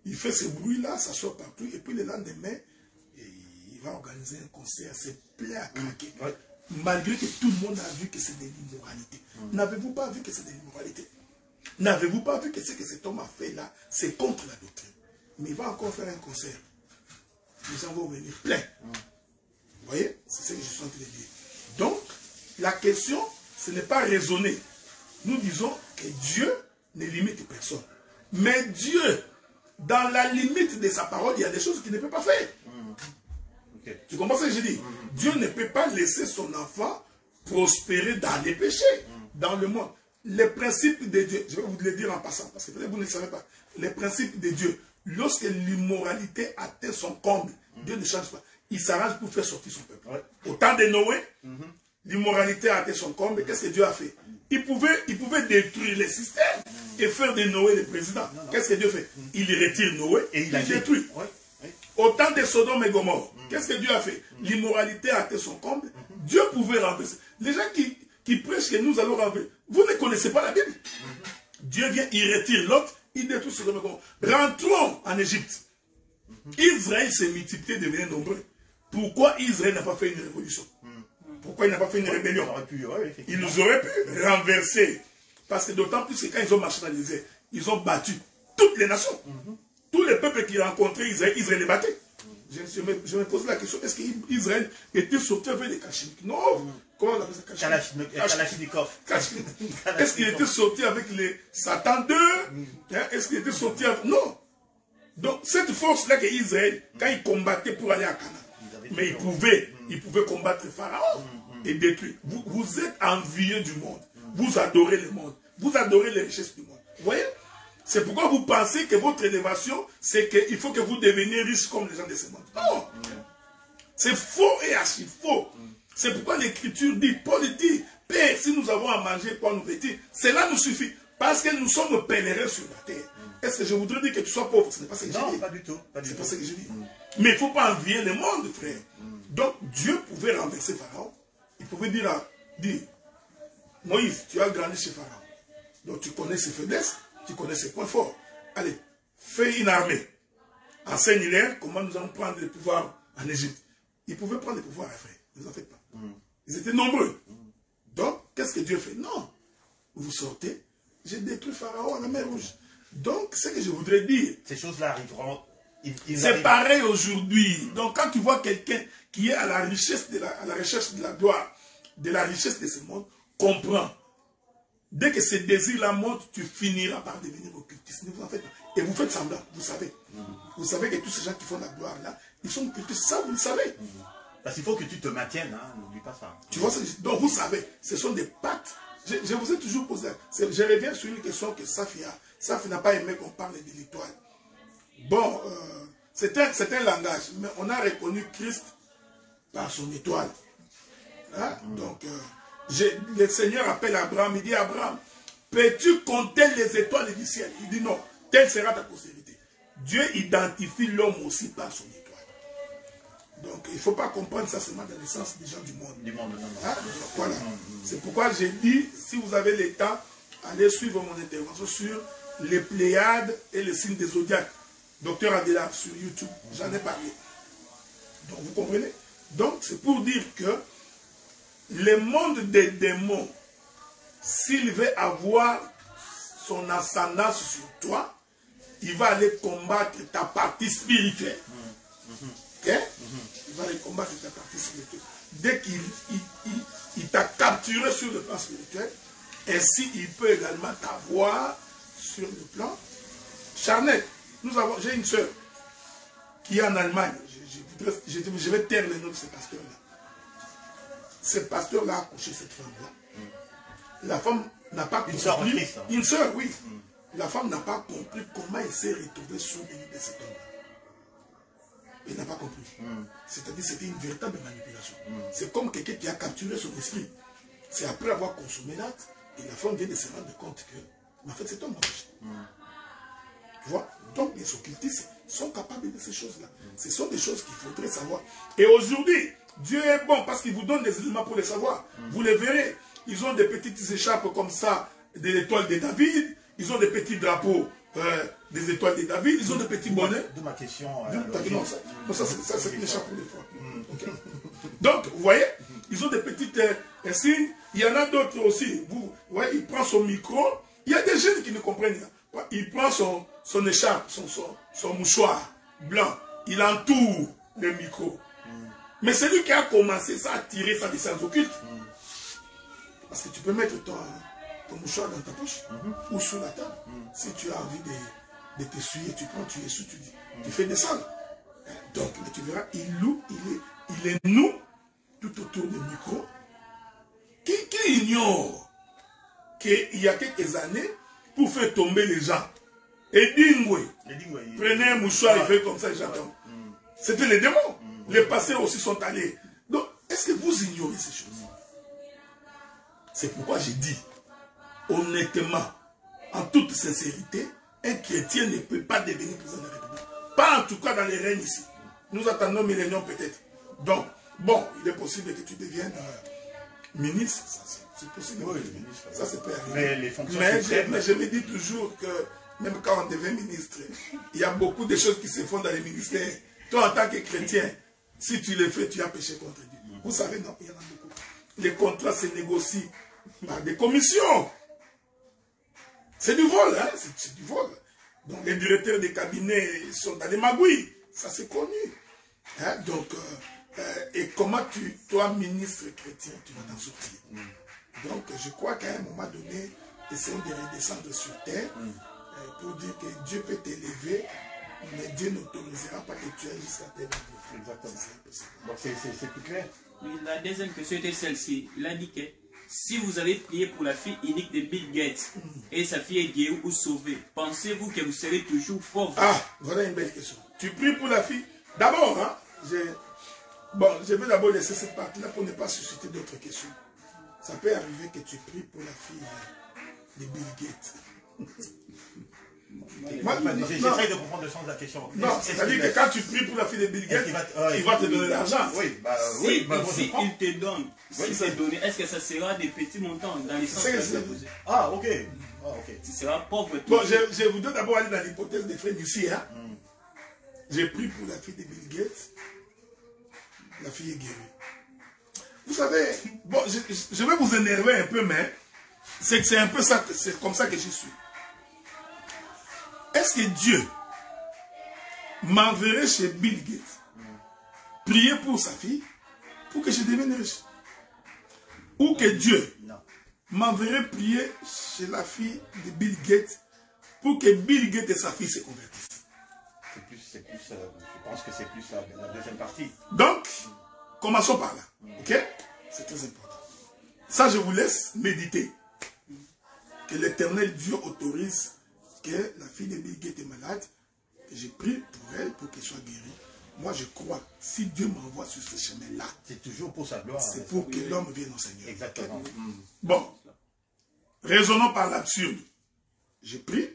il fait ce bruit-là, ça sort partout. Et puis le lendemain, il va organiser un concert, c'est plein à craquer. Malgré que tout le monde a vu que c'est de l'immoralité. N'avez-vous pas vu que c'est de l'immoralité? N'avez-vous pas vu que ce que cet homme a fait là, c'est contre la doctrine? Mais il va encore faire un concert. Les gens vont venir plein. Vous voyez? C'est ce que je suis en train de dire. Donc, la question, ce n'est pas raisonner. Nous disons que Dieu ne limite personne. Mais Dieu, dans la limite de sa parole, il y a des choses qu'il ne peut pas faire. Tu comprends ce que je dis? Dieu ne peut pas laisser son enfant prospérer dans les péchés, dans le monde. Les principes de Dieu, je vais vous le dire en passant, parce que peut-être vous ne le savez pas. Les principes de Dieu, lorsque l'immoralité atteint son comble, Dieu ne change pas. Il s'arrange pour faire sortir son peuple. Au temps de Noé, l'immoralité a atteint son comble. Qu'est-ce que Dieu a fait? Il pouvait détruire les systèmes et faire de Noé le président. Qu'est-ce que Dieu fait? Il retire Noé et il détruit. Au temps de Sodome et Gomorrhe, qu'est-ce que Dieu a fait? L'immoralité a atteint son comble. Dieu pouvait renverser. Les gens qui prêchent que nous allons renverser, vous ne connaissez pas la Bible. Dieu vient, il retire l'autre, il détruit Sodome et Gomorrhe. Rentrons en Égypte. Israël s'est multiplié, devient nombreux. Pourquoi Israël n'a pas fait une révolution? Pourquoi il n'a pas fait une rébellion? Il nous aurait pu renverser. Parce que d'autant plus que quand ils ont marché dans les désert, ils ont battu toutes les nations. Tous les peuples qui rencontraient Israël, Israël les battait. Je me pose la question, est-ce qu'Israël était sorti avec les Kalachnikov? Non. Comment on appelle ça? Kalachnikov. Est-ce qu'il était sorti avec les Satan 2? Est-ce qu'il était sorti avec... Non. Donc, cette force-là qu'Israël, quand il combattait pour aller à Canaan, mais il pouvait combattre le Pharaon et détruire. Vous êtes envieux du monde. Vous adorez le monde. Vous adorez les richesses du monde. Vous voyez? C'est pourquoi vous pensez que votre élévation, c'est qu'il faut que vous deveniez riches comme les gens de ce monde. Non. C'est faux et archi faux. C'est pourquoi l'Écriture dit, Paul dit, Père, si nous avons à manger, quoi nous vêtir, cela nous suffit. Parce que nous sommes pèlerins sur la terre. Est-ce que je voudrais dire que tu sois pauvre? Ce n'est pas ce que je dis. Non, pas du tout. C'est pas ce que je dis. Mais il ne faut pas envier le monde, frère. Donc, Dieu pouvait renverser Pharaon. Il pouvait dire, Moïse, tu as grandi chez Pharaon. Donc, tu connais ses faiblesses, tu connais ses points forts. Allez, fais une armée. Enseigne-leur comment nous allons prendre le pouvoir en Égypte. Ils pouvaient prendre le pouvoir, frère. Ne vous en faites pas. Ils étaient nombreux. Donc, qu'est-ce que Dieu fait? Non. Vous sortez, j'ai détruit Pharaon à la mer Rouge. Donc, ce que je voudrais dire... Ces choses-là arriveront... C'est pareil aujourd'hui. Donc, quand tu vois quelqu'un qui est à la recherche de la gloire, de la richesse de ce monde, comprends. Dès que ce désir-là monte, tu finiras par devenir occultiste. Ne vous en faites pas. Et vous faites semblant, vous savez. Vous savez que tous ces gens qui font la gloire là, ils sont occultistes. Ça, vous le savez. Parce qu'il faut que tu te maintiennes, hein, n'oublie pas ça. Tu vois, donc vous savez, ce sont des pactes. Je vous ai toujours posé, je reviens sur une question que Safi n'a pas aimé qu'on parle de l'étoile. Bon, c'est un langage, mais on a reconnu Christ par son étoile. Hein? Donc, le Seigneur appelle Abraham, il dit, Abraham, peux-tu compter les étoiles du ciel? Il dit non, telle sera ta postérité. Dieu identifie l'homme aussi par son étoile. Donc, il ne faut pas comprendre ça seulement dans le sens des gens du monde. Hein? Voilà. C'est pourquoi j'ai dit, si vous avez le temps, allez suivre mon intervention sur les Pléiades et les signes des zodiaques. Docteur Adela sur YouTube, j'en ai parlé. Donc, vous comprenez? Donc, c'est pour dire que le monde des démons, s'il veut avoir son ascendance sur toi, il va aller combattre ta partie spirituelle. Okay? Il va aller combattre ta partie spirituelle. Dès qu'il t'a capturé sur le plan spirituel, ainsi il peut également t'avoir sur le plan charnel. J'ai une soeur qui est en Allemagne. Je vais taire le nom de ce pasteur-là. ce pasteur-là a accouché cette femme-là. La femme n'a pas compris. Une sœur, oui. La femme n'a pas compris comment elle s'est retrouvée sous le lit de cet homme-là. Elle n'a pas compris. C'est-à-dire que c'était une véritable manipulation. C'est comme quelqu'un qui a capturé son esprit. C'est après avoir consommé l'acte, et la femme vient de se rendre compte que, en fait, cet homme m'a touché. Tu vois? Donc, les occultistes sont capables de ces choses-là. Ce sont des choses qu'il faudrait savoir. Et aujourd'hui, Dieu est bon parce qu'il vous donne des éléments pour les savoir. Vous les verrez. Ils ont des petites écharpes comme ça, des étoiles de David. Ils ont des petits drapeaux des étoiles de David. Ils ont des petits bonnets. De ma question. Non, ça c'est une écharpe pour les fois. Okay. Donc, vous voyez, ils ont des petites signes. Il y en a d'autres aussi. Vous voyez, il prend son micro. Il y a des jeunes qui ne comprennent pas. Il prend son écharpe, son mouchoir blanc. Il entoure le micro. Mais c'est lui qui a commencé ça à tirer ça des sens occultes. Parce que tu peux mettre ton mouchoir dans ta poche ou sous la table. Si tu as envie de t'essuyer, tu prends, tu essuies, tu fais descendre. Donc, tu verras, il est nous tout autour du micro qui ignore qu'il y a quelques années, pour faire tomber les gens, et Dingwe, prenez un mouchoir, il fait comme ça, les gens tombent. C'était les démons. Les passés aussi sont allés. Donc, est-ce que vous ignorez ces choses? C'est pourquoi j'ai dit, honnêtement, en toute sincérité, un chrétien ne peut pas devenir président de la République. Pas en tout cas dans les règnes ici. Nous attendons millénium peut-être. Donc, bon, il est possible que tu deviennes ministre. C'est possible. Oui, ça, c'est peut arriver. Mais les fonctions mais je me dis toujours que même quand on devient ministre, il y a beaucoup de choses qui se font dans les ministères. Toi, en tant que chrétien, si tu le fais, tu as péché contre Dieu. Vous savez, non, il y en a beaucoup. Les contrats se négocient par des commissions. C'est du vol, hein? C'est du vol. Donc, les directeurs des cabinets sont dans les magouilles. Ça, c'est connu. Hein? Donc, et comment toi, ministre chrétien, tu vas t'en sortir? Donc, je crois qu'à un moment donné, essayons de redescendre sur terre pour dire que Dieu peut t'élever, mais Dieu n'autorisera pas que tu ailles jusqu'à terre. Exactement. Donc, c'est plus clair. Oui, la deuxième question était celle-ci. Il a dit que si vous avez prié pour la fille unique de Bill Gates et sa fille est guérie ou sauvée, pensez-vous que vous serez toujours pauvre? Ah, voilà une belle question. Tu pries pour la fille. D'abord, hein, je vais d'abord laisser cette partie-là pour ne pas susciter d'autres questions. Ça peut arriver que tu pries pour la fille de Bill Gates. J'essaie de comprendre le sens de la question. Non, c'est-à-dire que quand tu pries pour la fille de Bill Gates, il va te donner de l'argent. Oui, si il te donne, est-ce que ça sera des petits montants dans les sens que Ah, ok. Tu seras pauvre. Bon, je voudrais d'abord aller dans l'hypothèse des frères d'ici. Hein. J'ai prié pour la fille de Bill Gates. La fille est guérie. Vous savez, bon, je vais vous énerver un peu, mais c'est un peu ça, c'est comme ça que je suis. Est-ce que Dieu m'enverrait chez Bill Gates prier pour sa fille pour que je devienne riche? Ou que Dieu m'enverrait prier chez la fille de Bill Gates pour que Bill Gates et sa fille se convertissent? Je pense que c'est plus la deuxième partie. Donc, commençons par là. Ok? C'est très important. Ça, je vous laisse méditer. Que l'Éternel Dieu autorise que la fille de Bill Gates est malade, que je prie pour elle, pour qu'elle soit guérie. Moi, je crois, si Dieu m'envoie sur ce chemin-là, c'est toujours pour sa gloire. C'est pour que l'homme vienne au Seigneur. Exactement. Okay? Bon, raisonnons par l'absurde. Je prie,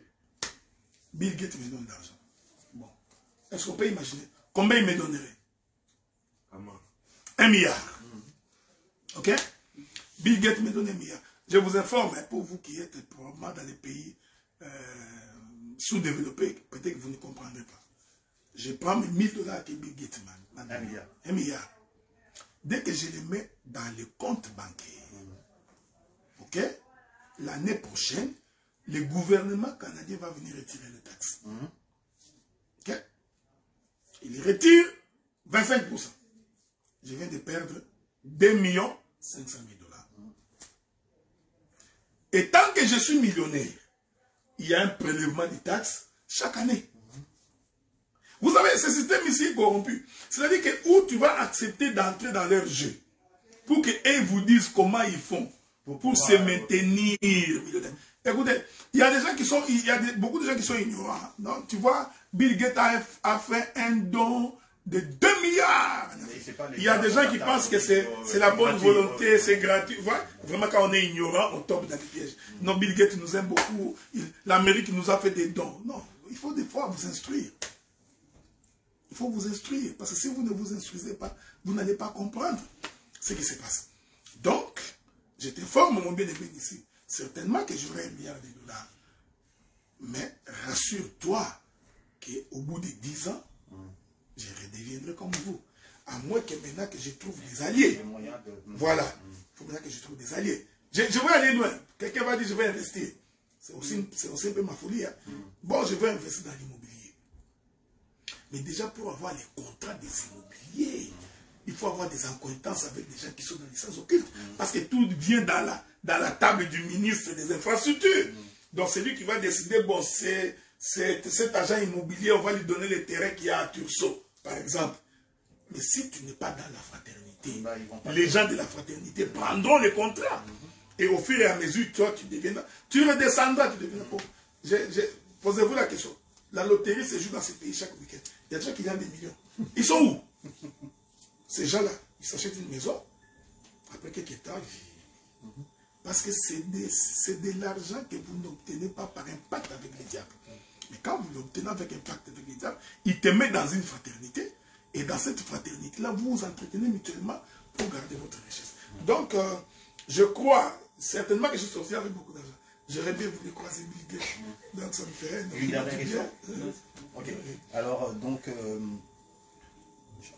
Bill Gates me donne de l'argent. Bon, est-ce qu'on peut imaginer combien il me donnerait? 1 milliard. Ok? Bill Gates me donne 1 milliard. Je vous informe, hein, pour vous qui êtes probablement dans les pays sous-développés, peut-être que vous ne comprendrez pas. Je prends mes 1000 $ que Bill Gates m'a donné. 1 milliard. 1 milliard. Dès que je les mets dans le compte bancaire, ok? L'année prochaine, le gouvernement canadien va venir retirer les taxes. Ok? Il retire 25%. Je viens de perdre 2 500 000 $. Et tant que je suis millionnaire, il y a un prélèvement de taxes chaque année. Vous savez, ce système ici est corrompu. C'est-à-dire que où tu vas accepter d'entrer dans leur jeu, pour qu'ils vous disent comment ils font pour se maintenir. Écoutez, il y a des gens qui sont, beaucoup de gens qui sont ignorants. Donc, tu vois, Bill Gates a fait un don de 2 milliards. Il y a des gens qui pensent que c'est la bonne volonté, c'est gratuit. Voilà. Vraiment, quand on est ignorant, on tombe dans les pièges. Non, Bill Gates nous aime beaucoup. L'Amérique nous a fait des dons. Non, il faut des fois vous instruire. Il faut vous instruire. Parce que si vous ne vous instruisez pas, vous n'allez pas comprendre ce qui se passe. Donc, je t'informe, mon bien-aimé ici, certainement que j'aurai $1 milliard. Mais rassure-toi qu'au bout de 10 ans, je redeviendrai comme vous. À moins que maintenant que je trouve des alliés. Voilà. Il faut maintenant que je trouve des alliés. Je vais aller loin. Quelqu'un va dire je vais investir. C'est aussi un peu ma folie. Hein. Bon, je vais investir dans l'immobilier. Mais déjà pour avoir les contrats des immobiliers, il faut avoir des acquaintances avec des gens qui sont dans les sciences occultes. Parce que tout vient dans la table du ministre des infrastructures. Donc c'est lui qui va décider, bon, cet agent immobilier, on va lui donner le terrain qu'il y a à Tursault, par exemple. Mais si tu n'es pas dans la fraternité, les gens de la fraternité prendront les contrats. Et au fur et à mesure, toi, tu redescendras, tu deviendras pauvre. Posez-vous la question. La loterie se joue dans ces pays chaque week-end. Il y a des gens qui gagnent des millions. Ils sont où? Ces gens-là, ils s'achètent une maison. Après quelques temps, parce que c'est de l'argent que vous n'obtenez pas par un pacte avec les diables. Mais quand vous l'obtenez avec un pacte avec les diables, il te met dans une fraternité. Et dans cette fraternité-là, vous vous entretenez mutuellement pour garder votre richesse. Donc, je crois certainement que je suis sorti avec beaucoup d'argent. J'aurais bien voulu croiser Bill Gates. Donc, ça me ferait... Une dernière question. Ok. Alors, donc...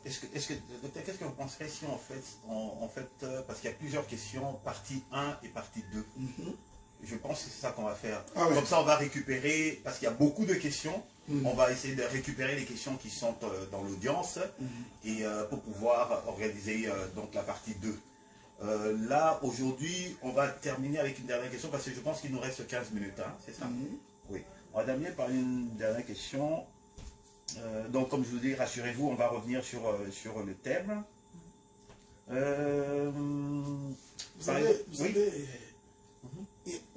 qu'est-ce que vous penserez si en fait, parce qu'il y a plusieurs questions, partie 1 et partie 2. Je pense que c'est ça qu'on va faire. Comme ça, on va récupérer, parce qu'il y a beaucoup de questions, on va essayer de récupérer les questions qui sont dans l'audience et pour pouvoir organiser donc la partie 2. Là, aujourd'hui, on va terminer avec une dernière question parce que je pense qu'il nous reste 15 minutes, hein, c'est ça? Oui. On va terminer par une dernière question. Donc, comme je vous dis, rassurez-vous, on va revenir sur le thème. Vous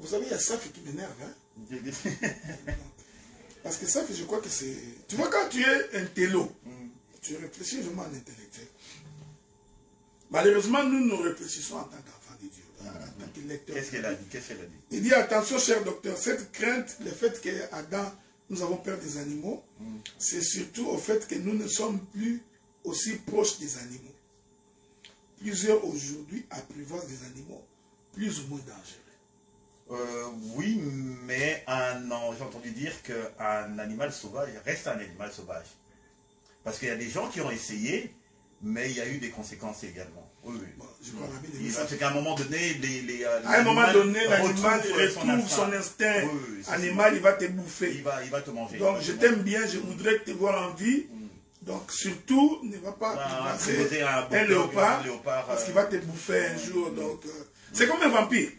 savez, il y a ça qui m'énerve. Hein? Parce que ça, je crois que c'est... Tu vois, quand tu es un télo, tu réfléchis vraiment en intellectuel. Malheureusement, nous réfléchissons en tant qu'enfants de Dieu, en tant que lecteurs. Qu'est-ce qu'elle a dit? Il dit, attention, cher docteur, cette crainte, le fait qu'Adam, nous avons peur des animaux, c'est surtout au fait que nous ne sommes plus aussi proches des animaux. Plusieurs aujourd'hui apprivoisent des animaux plus ou moins dangereux. Oui, mais j'ai entendu dire qu'un animal sauvage reste un animal sauvage. Parce qu'il y a des gens qui ont essayé, mais il y a eu des conséquences également. Oui, oui. Bon, je crois parce qu'à un moment donné, à un moment donné, l'animal retrouve son instinct. Oui, animal, il va te bouffer. Il va te manger. Donc, je t'aime bien, je voudrais te voir en vie. Donc, surtout, ne va pas un léopard, parce qu'il va te bouffer un jour. Donc, c'est comme un vampire.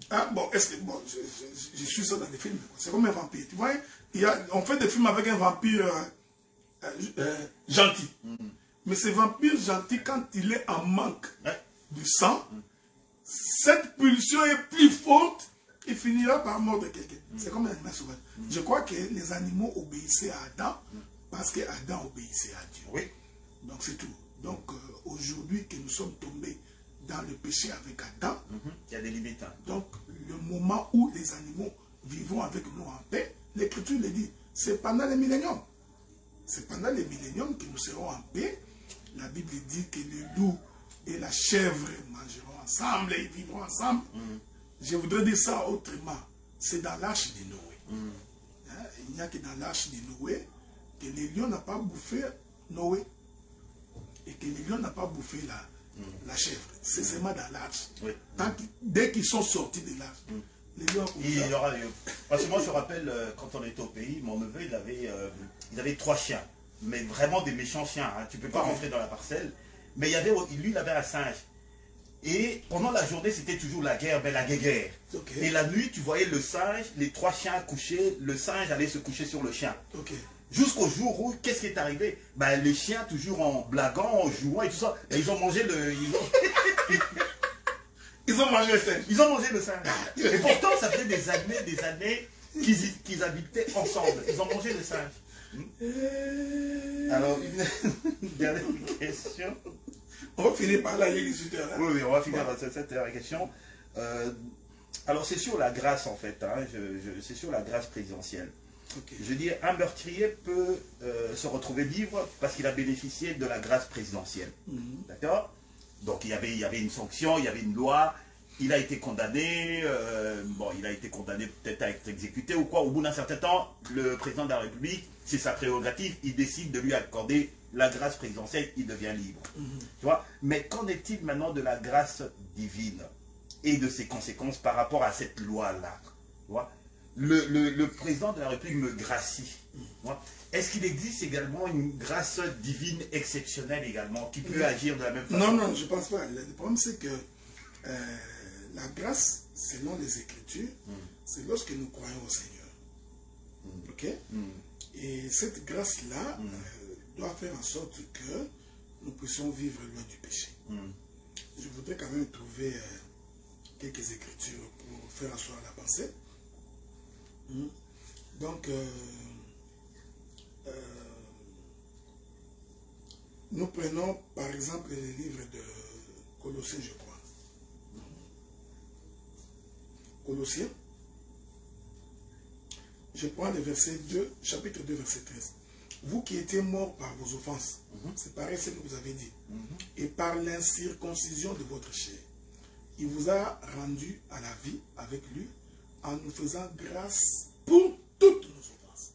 Ah, bon, bon, je suis ça dans les films. C'est comme un vampire. Tu vois, on fait des films avec un vampire gentil. Mais ce vampire gentil, quand il est en manque du sang, cette pulsion est plus forte, il finira par mordre quelqu'un. C'est comme un animal sauvage. Je crois que les animaux obéissaient à Adam parce que Adam obéissait à Dieu. Oui. Donc c'est tout. Donc aujourd'hui que nous sommes tombés dans le péché avec Adam, il y a des limites. Hein. Donc le moment où les animaux vivront avec nous en paix, l'Écriture le dit, c'est pendant les milléniums. C'est pendant les milléniums que nous serons en paix. La Bible dit que le loup et la chèvre mangeront ensemble et ils vivront ensemble. Je voudrais dire ça autrement. C'est dans l'arche de Noé. Hein? Il n'y a que dans l'arche de Noé que les lions n'ont pas bouffé Noé. Et que les lions n'ont pas bouffé la chèvre. C'est seulement dans l'arche. Oui. Dès qu'ils sont sortis de l'arche, les lions ont il y aura lieu. Parce que moi je me rappelle, quand on était au pays, mon neveu il avait 3 chiens. Mais vraiment des méchants chiens, hein. Tu ne peux pas rentrer dans la parcelle. Mais lui, il avait un singe. Et pendant la journée, c'était toujours la guerre, mais la guerre. Et la nuit, tu voyais le singe, les 3 chiens couchés, le singe allait se coucher sur le chien. Jusqu'au jour où, qu'est-ce qui est arrivé? Ben, les chiens, toujours en blaguant, en jouant et tout ça, et ils ont mangé le... Ils ont mangé le singe. Ils ont mangé le singe. Et pourtant, ça fait des années qu'ils habitaient ensemble. Ils ont mangé le singe. Alors, une dernière question. On va finir par là, il est 18h. Hein? Oui, on va finir par cette dernière question. Alors, c'est sur la grâce, en fait. Hein, c'est sur la grâce présidentielle. Okay. Je dis, un meurtrier peut se retrouver libre parce qu'il a bénéficié de la grâce présidentielle. D'accord? Donc, il y avait une sanction, il y avait une loi. Il a été condamné, il a été condamné peut-être à être exécuté ou quoi. Au bout d'un certain temps, le président de la République, c'est sa prérogative, il décide de lui accorder la grâce présidentielle, il devient libre. Tu vois? Mais qu'en est-il maintenant de la grâce divine et de ses conséquences par rapport à cette loi-là? Tu vois? Le président de la République me gracie. Est-ce qu'il existe également une grâce divine exceptionnelle également qui peut agir de la même façon? Non, je ne pense pas. Le problème, c'est que la grâce, selon les Écritures, c'est lorsque nous croyons au Seigneur. Ok? Et cette grâce-là doit faire en sorte que nous puissions vivre loin du péché. Je voudrais quand même trouver quelques Écritures pour faire asseoir la pensée. Donc, nous prenons par exemple les livres de Colossiens, je crois. Colossiens. Je prends le verset 2, chapitre 2, verset 13. Vous qui étiez morts par vos offenses, c'est pareil ce que vous avez dit, et par l'incirconcision de votre chair, il vous a rendu à la vie avec lui en nous faisant grâce pour toutes nos offenses.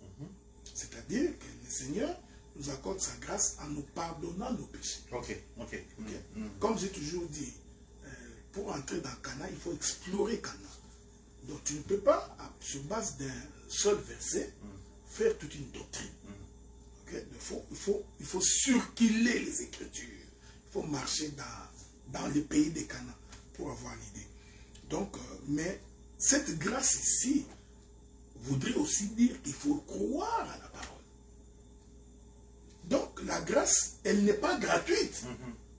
C'est-à-dire que le Seigneur nous accorde sa grâce en nous pardonnant nos péchés. Comme j'ai toujours dit, pour entrer dans Cana, il faut explorer Cana. Donc tu ne peux pas, sur base d'un seul verset, faire toute une doctrine. Il faut circuler les Écritures. Il faut marcher dans le pays des Cana pour avoir l'idée. Donc, mais cette grâce ici voudrait aussi dire qu'il faut croire à la parole. Donc la grâce, elle n'est pas gratuite.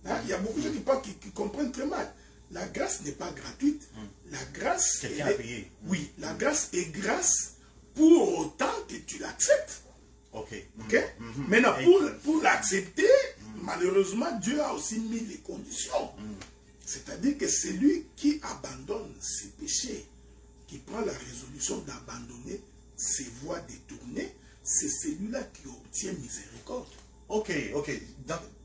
Il y a beaucoup de gens qui comprennent très mal. La grâce n'est pas gratuite. La grâce, quelqu'un a payé. Oui, la grâce est grâce pour autant que tu l'acceptes. Maintenant, pour l'accepter, malheureusement, Dieu a aussi mis les conditions. C'est-à-dire que c'est lui qui abandonne ses péchés, qui prend la résolution d'abandonner ses voies détournées, c'est celui-là qui obtient miséricorde. Donc,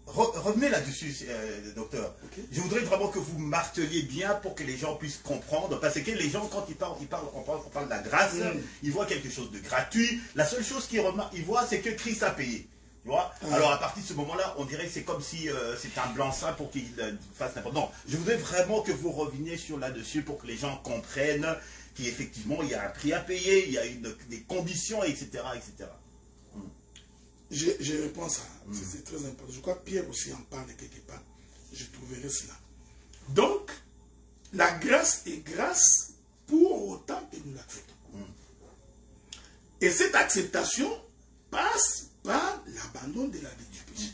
revenez là-dessus, docteur. Je voudrais vraiment que vous marteliez bien pour que les gens puissent comprendre. Parce que les gens, quand on parle de la grâce, ils voient quelque chose de gratuit. La seule chose qu'ils voient, c'est que Christ a payé. Tu vois? Alors, à partir de ce moment-là, on dirait que c'est comme si c'était un blanc-seing pour qu'il fasse n'importe quoi. Non, je voudrais vraiment que vous reveniez sur là-dessus pour que les gens comprennent qu'effectivement, il y a un prix à payer, il y a des conditions, etc. etc. Je réponds à ça. C'est très important. Je crois que Pierre aussi en parle quelque part. Je trouverai cela. Donc, la grâce est grâce pour autant que nous l'acceptons. Et cette acceptation passe par l'abandon de la vie du péché.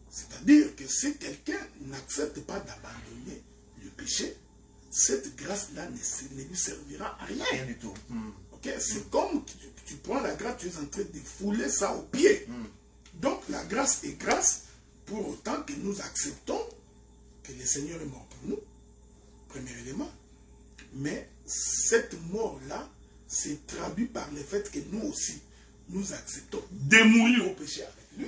C'est-à-dire que si quelqu'un n'accepte pas d'abandonner le péché, cette grâce-là ne lui servira à rien. Rien du tout. C'est comme tu prends la grâce, tu es en train de fouler ça au pied. Donc la grâce est grâce pour autant que nous acceptons que le Seigneur est mort pour nous. Premier élément. Mais cette mort-là s'est traduite par le fait que nous aussi, nous acceptons de mourir au péché avec lui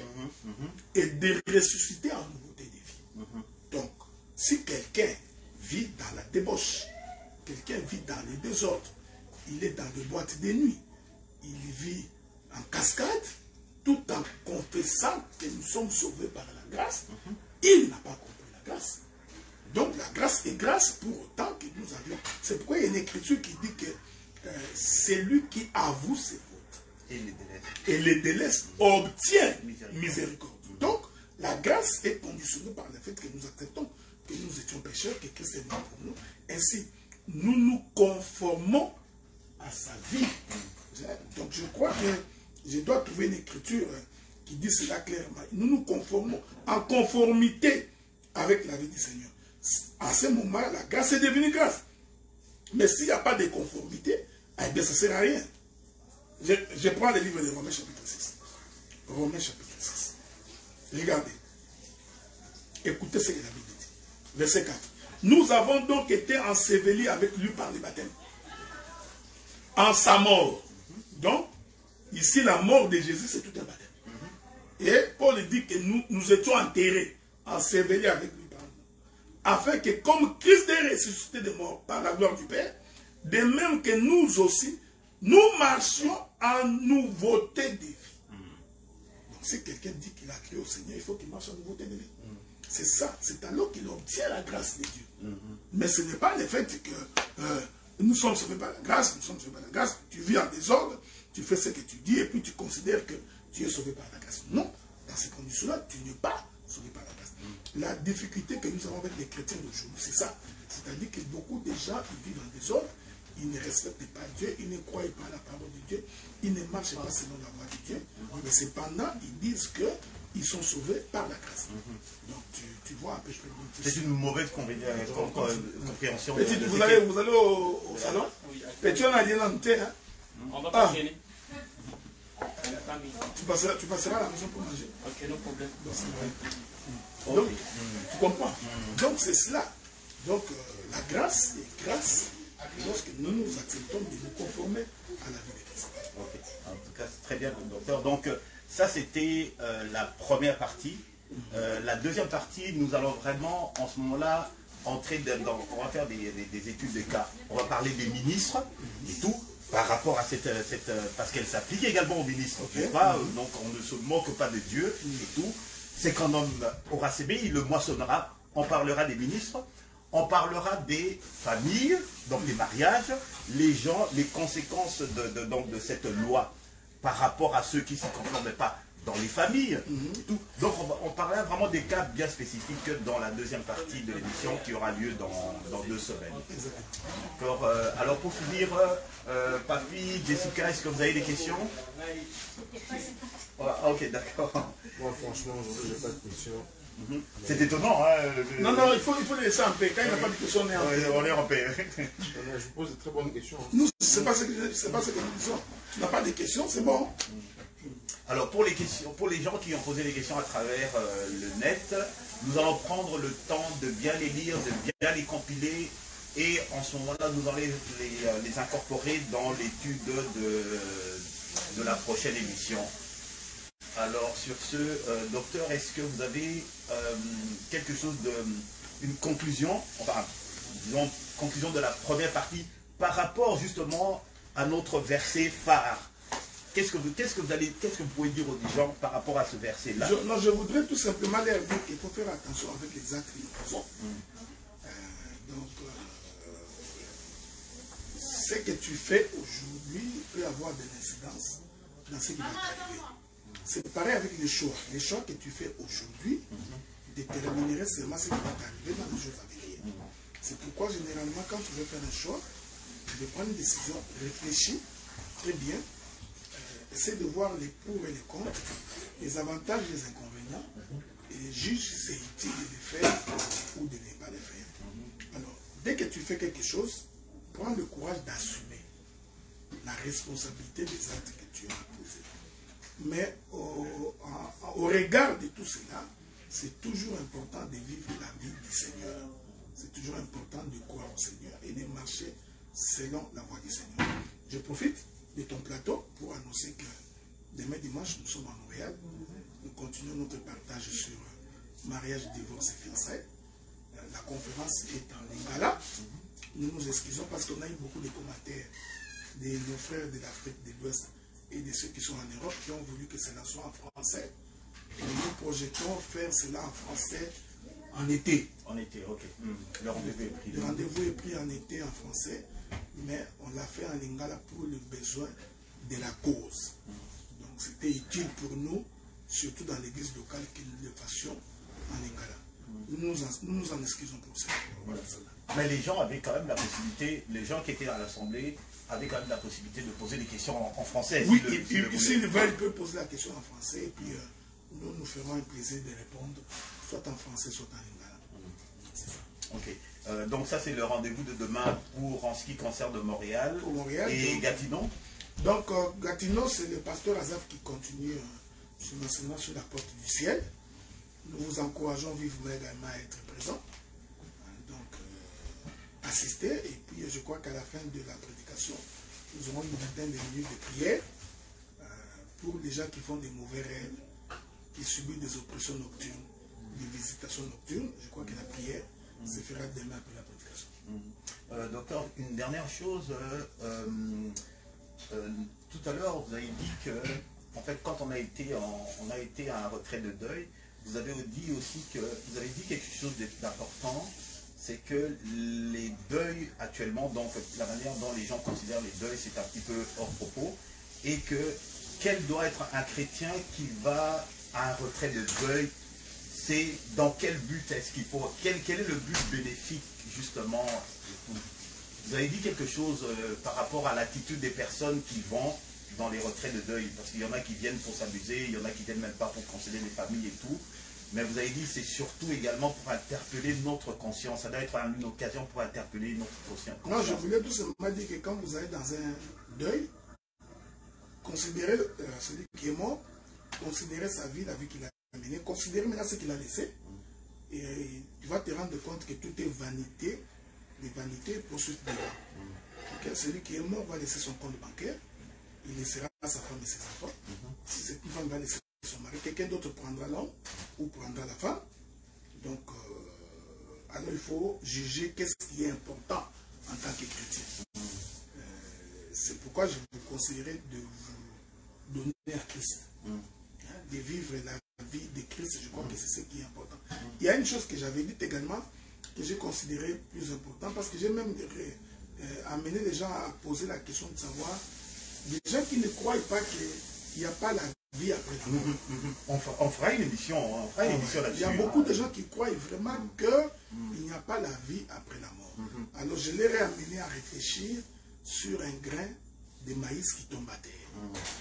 et de ressusciter en nouveauté de vie. Donc, si quelqu'un vit dans la débauche, quelqu'un vit dans les désordres, il est dans des boîtes de nuit, il vit en cascade, tout en confessant que nous sommes sauvés par la grâce, il n'a pas compris la grâce. Donc la grâce est grâce pour autant que nous avions. C'est pourquoi il y a une écriture qui dit que c'est lui qui avoue ses fautes et les délaisse obtient miséricorde. Donc la grâce est conditionnée par le fait que nous acceptons que nous étions pécheurs, que Christ est mort pour nous. Ainsi, nous nous conformons à sa vie. Donc je crois que je dois trouver une écriture qui dit cela clairement. Nous nous conformons en conformité avec la vie du Seigneur. à ce moment, la grâce est devenue grâce. Mais s'il n'y a pas de conformité, eh bien, ça ne sert à rien. Je prends le livre de Romains chapitre 6. Romains chapitre 6. Regardez. Écoutez ce que la Bible dit. Verset 4. Nous avons donc été ensevelis avec lui par le baptême. En sa mort. Donc, ici, la mort de Jésus, c'est tout un baptême. Et Paul dit que nous étions enterrés, ensevelis avec lui par nous. Afin que comme Christ est ressuscité de mort par la gloire du Père, de même que nous aussi, nous marchions en nouveauté de vie. Donc si quelqu'un dit qu'il a créé au Seigneur, il faut qu'il marche en nouveauté de vie. C'est ça, c'est alors qu'il obtient la grâce de Dieu. Mais ce n'est pas le fait que nous sommes sauvés par la grâce, nous sommes sauvés par la grâce, tu vis en désordre, tu fais ce que tu dis et puis tu considères que tu es sauvé par la grâce. Non, dans ces conditions-là, tu n'es pas sauvé par la grâce. La difficulté que nous avons avec les chrétiens d'aujourd'hui, c'est ça. C'est-à-dire que beaucoup de gens, ils vivent en désordre, ils ne respectent pas Dieu, ils ne croient pas à la parole de Dieu, ils ne marchent pas selon la voie de Dieu, mais cependant, ils disent qu'ils sont sauvés par la grâce. Donc, tu vois un peu... C'est une mauvaise compréhension. Petit, vous allez au salon? Petit, on a dit dans le thé, hein? On va pas gêner. Tu passeras à la maison pour manger. Ok, no problème. Donc, tu comprends? Donc, c'est cela. Donc, la grâce est grâce lorsque nous nous acceptons de nous conformer à la vie de Christ. Okay. En tout cas, c'est très bien, docteur. Donc, ça, c'était la première partie. La deuxième partie, nous allons vraiment, en ce moment-là, entrer dans... On va faire des études de cas. On va parler des ministres et tout, par rapport à cette parce qu'elle s'applique également aux ministres. Okay. Donc, on ne se moque pas de Dieu et tout. C'est qu'un homme aura sémé, il le moissonnera. On parlera des ministres. On parlera des familles, donc des mariages, les gens, les conséquences de cette loi par rapport à ceux qui ne s'y conforment pas dans les familles. Tout. Donc on parlera vraiment des cas bien spécifiques dans la deuxième partie de l'émission qui aura lieu dans 2 semaines. Alors pour finir, Papi, Jessica, est-ce que vous avez des questions? Ok, d'accord. Moi franchement, je n'ai pas de questions. C'est étonnant, hein? Non, il faut les laisser en paix. Quand il n'y a pas de questions, on est en paix. On est en paix. Je vous pose de très bonnes questions. Nous, c'est pas ce que nous disons. Tu n'as pas de questions, c'est bon. Alors pour les questions, pour les gens qui ont posé des questions à travers le net, nous allons prendre le temps de bien les lire, de bien les compiler et en ce moment-là, nous allons les incorporer dans l'étude de la prochaine émission. Alors sur ce, docteur, est-ce que vous avez quelque chose une conclusion, enfin, disons, conclusion de la première partie par rapport justement à notre verset phare? Qu'est-ce que vous pouvez dire aux gens par rapport à ce verset-là? Je voudrais tout simplement leur dire qu'il faut faire attention avec les actes que nous faisons. Donc, ce que tu fais aujourd'hui peut avoir de l'incidence dans ce qui va t'arriver. C'est pareil avec les choix. Les choix que tu fais aujourd'hui détermineraient seulement ce qui va t'arriver dans les jours à venir. C'est pourquoi généralement quand tu veux faire un choix, tu veux prendre une décision, réfléchis très bien, essaie de voir les pour et les contre, les avantages et les inconvénients, et juge si c'est utile de le faire ou de ne pas le faire. Alors, dès que tu fais quelque chose, prends le courage d'assumer la responsabilité des actes que tu as posés. Mais au regard de tout cela, c'est toujours important de vivre la vie du Seigneur. C'est toujours important de croire au Seigneur et de marcher selon la voie du Seigneur. Je profite de ton plateau pour annoncer que demain dimanche, nous sommes à Montréal. Nous continuons notre partage sur mariage, divorce et fiançailles. La conférence est en lingala. Nous nous excusons parce qu'on a eu beaucoup de commentaires de nos frères de l'Afrique de l'Ouest et de ceux qui sont en Europe qui ont voulu que cela soit en français. Et nous projetons faire cela en français en été. En été, ok. Le rendez-vous est pris. Le rendez-vous est pris en été en français, mais on l'a fait en lingala pour le besoin de la cause. Donc c'était utile pour nous, surtout dans l'église locale, que nous le fassions en lingala. Nous nous en excusons pour ça. Voilà. Mais les gens avaient quand même la possibilité, les gens qui étaient à l'Assemblée avaient quand même la possibilité de poser des questions en français. Oui, s'ils veulent, ils peuvent poser la question en français et puis nous nous ferons un plaisir de répondre, soit en français, soit en lingala. Ok. Donc ça, c'est le rendez-vous de demain pour en ce qui concerne Montréal. Pour Montréal. Et donc, Gatineau. Donc, Gatineau, c'est le pasteur Azaf qui continue son enseignement sur la porte du ciel. Nous vous encourageons vivement également à être présents. Donc, assister. Et puis, je crois qu'à la fin de la prédication, nous aurons une vingtaine de minutes de prière pour les gens qui font des mauvais rêves, qui subissent des oppressions nocturnes, des visitations nocturnes. Je crois que la prière se fera demain après la prédication. Docteur, une dernière chose. Tout à l'heure, vous avez dit que, en fait, quand on a été à un retrait de deuil, vous avez dit aussi que vous avez dit quelque chose d'important, c'est que les deuils actuellement, donc la manière dont les gens considèrent les deuils, c'est un petit peu hors propos, et que quel doit être un chrétien qui va à un retrait de deuil, c'est dans quel but est-ce qu'il faut, quel est le but bénéfique justement. Vous avez dit quelque chose par rapport à l'attitude des personnes qui vont dans les retraits de deuil, parce qu'il y en a qui viennent pour s'amuser, il y en a qui viennent même pas pour consoler les familles et tout, mais vous avez dit c'est surtout également pour interpeller notre conscience, ça doit être une occasion pour interpeller notre conscience. Non, je voulais tout simplement dire que quand vous allez dans un deuil, considérez celui qui est mort, considérez sa vie, la vie qu'il a menée, considérez maintenant ce qu'il a laissé, et tu vas te rendre compte que tout est vanité, des vanités pour ce devant. Celui qui est mort va laisser son compte bancaire, il laissera sa femme et ses enfants. Si cette femme va laisser son mari, quelqu'un d'autre prendra l'homme ou prendra la femme. Donc, alors il faut juger qu'est-ce qui est important en tant que chrétien. C'est pourquoi je vous conseillerais de vous donner à Christ. De vivre la vie de Christ, je crois que c'est ce qui est important. Il y a une chose que j'avais dite également, que j'ai considéré plus important, parce que j'ai même amené les gens à poser la question de savoir, des gens qui ne croient pas qu'il n'y a pas la vie après la mort. On fera une émission, là-dessus. Il y a beaucoup de gens qui croient vraiment qu'il n'y a pas la vie après la mort. Alors je les ai amenés à réfléchir sur un grain de maïs qui tombe à terre.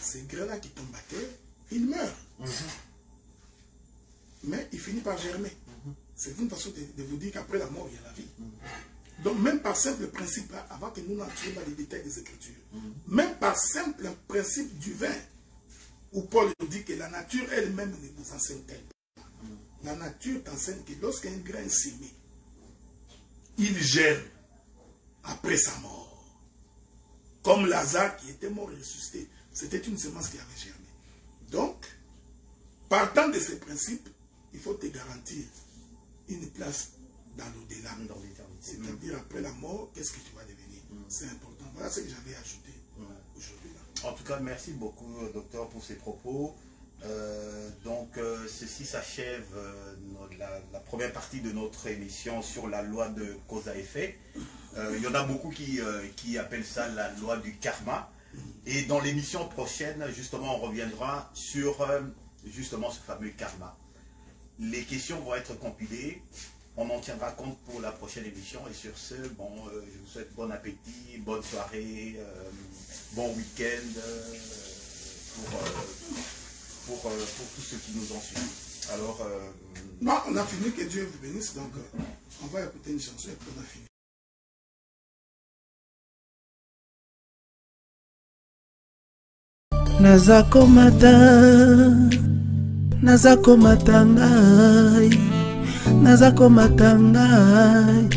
Ces grains-là qui tombent à terre, ils meurent. Mais il finit par germer. C'est une façon de vous dire qu'après la mort, il y a la vie. Donc même par simple principe, avant que nous n'entrions dans les détails des Écritures, même par simple principe du vin, où Paul dit que la nature elle-même ne vous enseigne-t-elle pas. La nature t'enseigne que lorsqu'un grain est sémé, il germe après sa mort. Comme Lazare qui était mort et ressuscité, c'était une semence qui avait germé. Donc, partant de ces principes, il faut te garantir une place dans l'au-delà. C'est-à-dire après la mort, qu'est-ce que tu vas devenir? C'est important. Voilà ce que j'avais ajouté aujourd'hui. En tout cas, merci beaucoup, docteur, pour ces propos. Ceci s'achève la première partie de notre émission sur la loi de cause à effet. Il y en a beaucoup qui appellent ça la loi du karma. Et dans l'émission prochaine, justement, on reviendra sur justement ce fameux karma. Les questions vont être compilées. On en tiendra compte pour la prochaine émission. Et sur ce, je vous souhaite bon appétit, bonne soirée, bon week-end pour tous ceux qui nous ont suivis. Alors, non, on a fini, que Dieu vous bénisse. Donc, on va écouter une chanson et puis on a fini. Nazako matangai